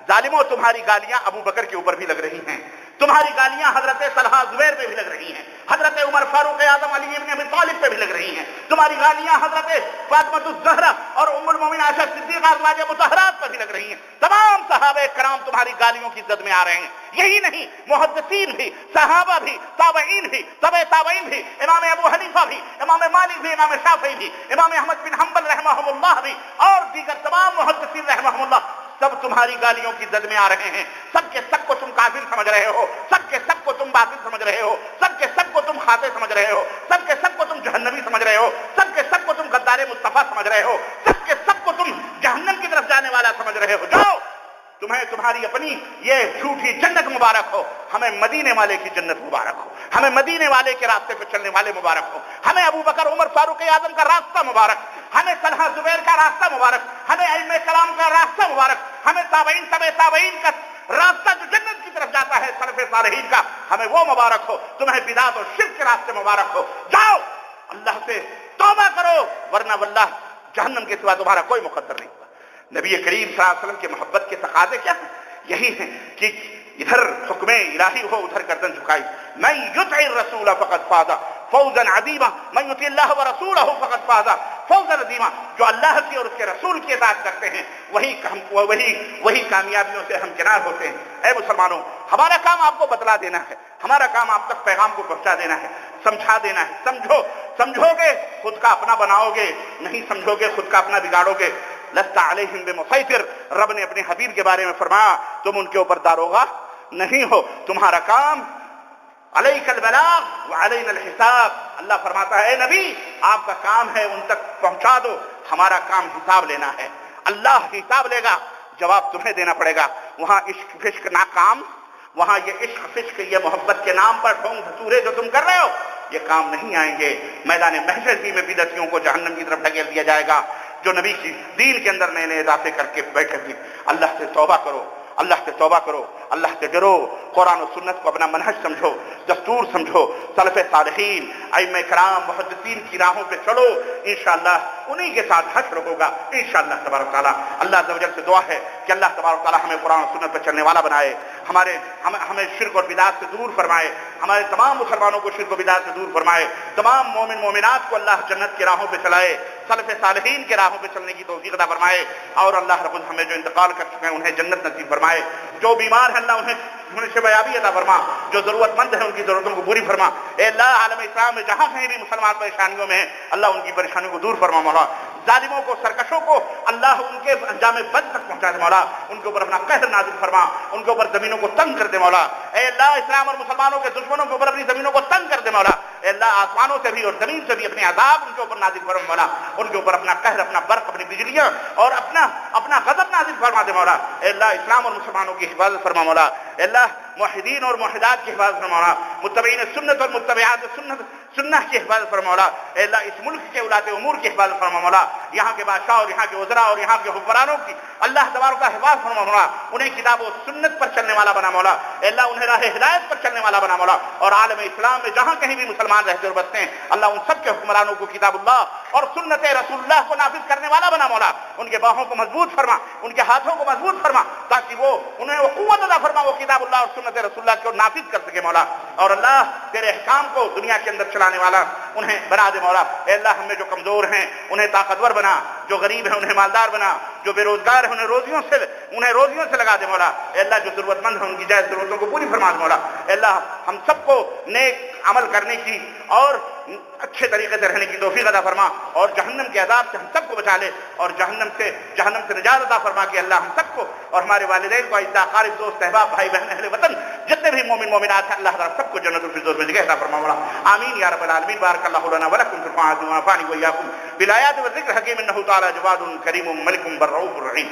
ظالموں، تمہاری گالیاں ابو بکر کے اوپر بھی لگ رہی ہیں، تمہاری گالیاں حضرت طلحہ زبیر پہ بھی لگ رہی ہیں، حضرت عمر فاروق اعظم علی بن ابی طالب پہ بھی لگ رہی ہیں، تمہاری گالیاں حضرت فاطمہ الزہرا اور ام المومنین عائشہ صدیقہ ازواج مطہرات پر بھی لگ رہی ہیں۔ تمام صحابہ کرام تمہاری گالیوں کی زد میں آ رہے ہیں۔ یہی نہیں، محدثین بھی، صحابہ بھی، تابعین بھی، تبع تابعین بھی، امام ابو حنیفہ بھی، امام مالک بھی، امام شافعی بھی، امام احمد بن حنبل رحمہ اللہ بھی اور دیگر تمام محدثین رحمہ اللہ، سب تمہاری گالیوں کی زد میں آ رہے ہیں۔ سب کے سب کو تم کافر سمجھ رہے ہو، سب کے سب کو تم باطل سمجھ رہے ہو، سب کے سب کو تم خاطئ سمجھ رہے ہو، سب کے سب کو تم جہنمی سمجھ رہے ہو، سب کے سب کو تم غدار مصطفیٰ سمجھ رہے ہو، سب کے سب کو تم جہنم کی طرف جانے والا سمجھ رہے ہو۔ جاؤ، تمہیں تمہاری اپنی یہ جھوٹی جنت مبارک ہو، ہمیں مدینے والے کی جنت مبارک ہو، ہمیں مدینے والے کے راستے پہ چلنے والے مبارک ہو، ہمیں ابو بکر عمر فاروق اعظم کا راستہ مبارک، ہمیں طلحہ زبیر کا راستہ مبارک، ہمیں ائمہ کرام کا راستہ مبارک، ہمیں تابعین تبع تابعین کا راستہ جو جنت کی طرف جاتا ہے سلف صالحین کا، ہمیں وہ مبارک ہو، تمہیں بدعت اور شرک کے راستے مبارک ہو۔ جاؤ، اللہ سے توبہ کرو، ورنہ واللہ جہنم کے سوا تمہارا کوئی مقدر نہیں۔ نبی کریم صلی اللہ علیہ وسلم کے محبت کے تقاضے کیا ہیں؟ یہی ہیں کہ ادھر حکم الہی ہو، ادھر گردن جھکائی۔ من یطع الرسول فقد فاز فوزا عظیما، من یطع اللہ ورسولہ فقد فاز فوزا عظیما۔ جو اللہ کی اور اس کے رسول کی اطاعت کرتے ہیں وہی کامیابیوں سے ہمکنار ہوتے ہیں۔ اے مسلمانوں، ہمارا کام آپ کو بتلا دینا ہے، ہمارا کام آپ تک پیغام کو پہنچا دینا ہے، سمجھا دینا ہے۔ سمجھو گے خود کا اپنا بناؤ گے، نہیں سمجھو گے خود کا اپنا بگاڑو گے۔ لست علیہم بمسیطر، رب نے اپنے حبیب کے بارے میں فرمایا تم ان کے اوپر داروغہ نہیں ہو، تمہارا کام علیک البلاغ وعلینا الحساب۔ اللہ فرماتا ہے اے نبی آپ کا کام ہے ان تک پہنچا دو، ہمارا کام حساب لینا ہے۔ اللہ حساب لے گا، جواب تمہیں دینا پڑے گا۔ وہاں عشق فشق ناکام، وہاں یہ عشق فشق یہ محبت کے نام پر ڈھونگ دھتورے جو تم کر رہے ہو یہ کام نہیں آئیں گے۔ میدان محشر ہی میں بدعتیوں کو جہنم کی طرف ڈھکیل دیا جائے گا جو نبی کی دین کے اندر نئے نئے اضافے کر کے بیٹھے تھے۔ اللہ سے توبہ کرو، اللہ سے توبہ کرو، اللہ کے ڈرو، قرآن و سنت کو اپنا منہج سمجھو، دستور سمجھو، سلف صالحین ائمہ کرام محدثین کی راہوں پہ چلو، انشاءاللہ انہی کے ساتھ حشر ہوگا انشاءاللہ تبارک تعالیٰ۔ اللہ عز و جل سے دعا ہے کہ اللہ تبارک تعالیٰ ہمیں قرآن و سنت پہ چلنے والا بنائے، ہمیں شرک اور بدعات سے دور فرمائے، ہمارے تمام مسلمانوں کو شرک و بدعات سے دور فرمائے، تمام مومن مومنات کو اللہ جنت کی راہوں پہ چلائے، سلف صالحین کے راہوں پہ چلنے کی توفیق عطا فرمائے، اور اللہ رب ہمیں جو انتقال کر چکے ہیں انہیں جنت نصیب فرمائے، جو بیمار ہیں اللہ انہیں شفایابی عطا فرما، جو ضرورت مند ہیں ان کی ضرورتوں کو پوری فرما۔ اے اللہ عالم اسلام میں جہاں کہیں بھی مسلمان پریشانیوں میں ہیں اللہ ان کی پریشانیوں کو دور فرما مولا، ظالموں کو سرکشوں کو اللہ ان کے انجام بد تک پہنچا دے مولا، ان کے اوپر اپنا قہر نازل فرما، ان کے اوپر زمینوں کو تنگ کر دے مولا، اے اللہ اسلام اور مسلمانوں کے دشمنوں کے اوپر اپنی زمینوں کو تنگ کر دے مولا، اے اللہ آسمانوں سے بھی اور زمین سے بھی اپنے عذاب ان کے اوپر نازل فرما مولا، ان کے اوپر اپنا قہر، اپنا برق، اپنی بجلیاں اور اپنا غضب نازل فرما دے مولا، اے اللہ اسلام اور مسلمانوں کی حفاظت فرما مولا، اے اللہ موحدین اور موحدات کی حفاظت فرما مولا، متبعین سنت اور متبعات سنہ کی حفاظت فرما مولا، اے اللہ اس ملک کے ولاۃ امور کی حفاظت فرما مولا، یہاں کے بادشاہ اور یہاں کے وزراء اور یہاں کے حکمرانوں کی اللہ تبارک کا حفاظت فرما مولا، انہیں کتاب و سنت پر چلنے والا بنا مولا، اے اللہ انہیں راہ ہدایت پر چلنے والا بنا مولا، اور عالم اسلام میں جہاں کہیں بھی مسلمان رہتے اور بستے ہیں اللہ ان سب کے حکمرانوں کو کتاب اللہ اور سنت رسول اللہ کو نافذ کرنے والا بنا مولا، ان کے باہوں کو مضبوط فرما، ان کے ہاتھوں کو مضبوط فرما، تاکہ انہیں وہ قوت عطا فرما وہ کتاب اللہ اور سنت رسول اللہ کو نافذ کر سکے مولا، اور اللہ تیرے احکام کو دنیا کے اندر چلانے والا انہیں بنا دے مولا، اے اللہ ہم میں جو کمزور ہیں انہیں طاقتور بنا، جو غریب ہیں انہیں مالدار بنا، جو بے روزگار ہیں انہیں روزیوں سے لگا دے مولا، اے اللہ جو ضرورت مند ہیں ان کی جائز ضرورتوں کو پوری فرما دے مولا، اے اللہ ہم سب کو نیک عمل کرنے کی اور اچھے طریقے سے رہنے کی توفیق عطا فرما، اور جہنم کے عذاب سے ہم سب کو بچا لے، اور جہنم سے نجات عطا فرما کہ اللہ ہم سب کو اور ہمارے والدین کو، اعزاء اقارب دوست احباب بھائی بہن اہل وطن جتنے بھی مومن مومنات ہیں اللہ تعالیٰ سب کو جنت الفردوس میں جگہ عطا فرما مولا، آمین یا رب العالمین۔ بارک اللہ لنا ولکم فی القرآن ونفعني وإياكم بالآیات والذکر الحکیم انہ تعالی جواد کریم ملک بر رؤوف رحیم۔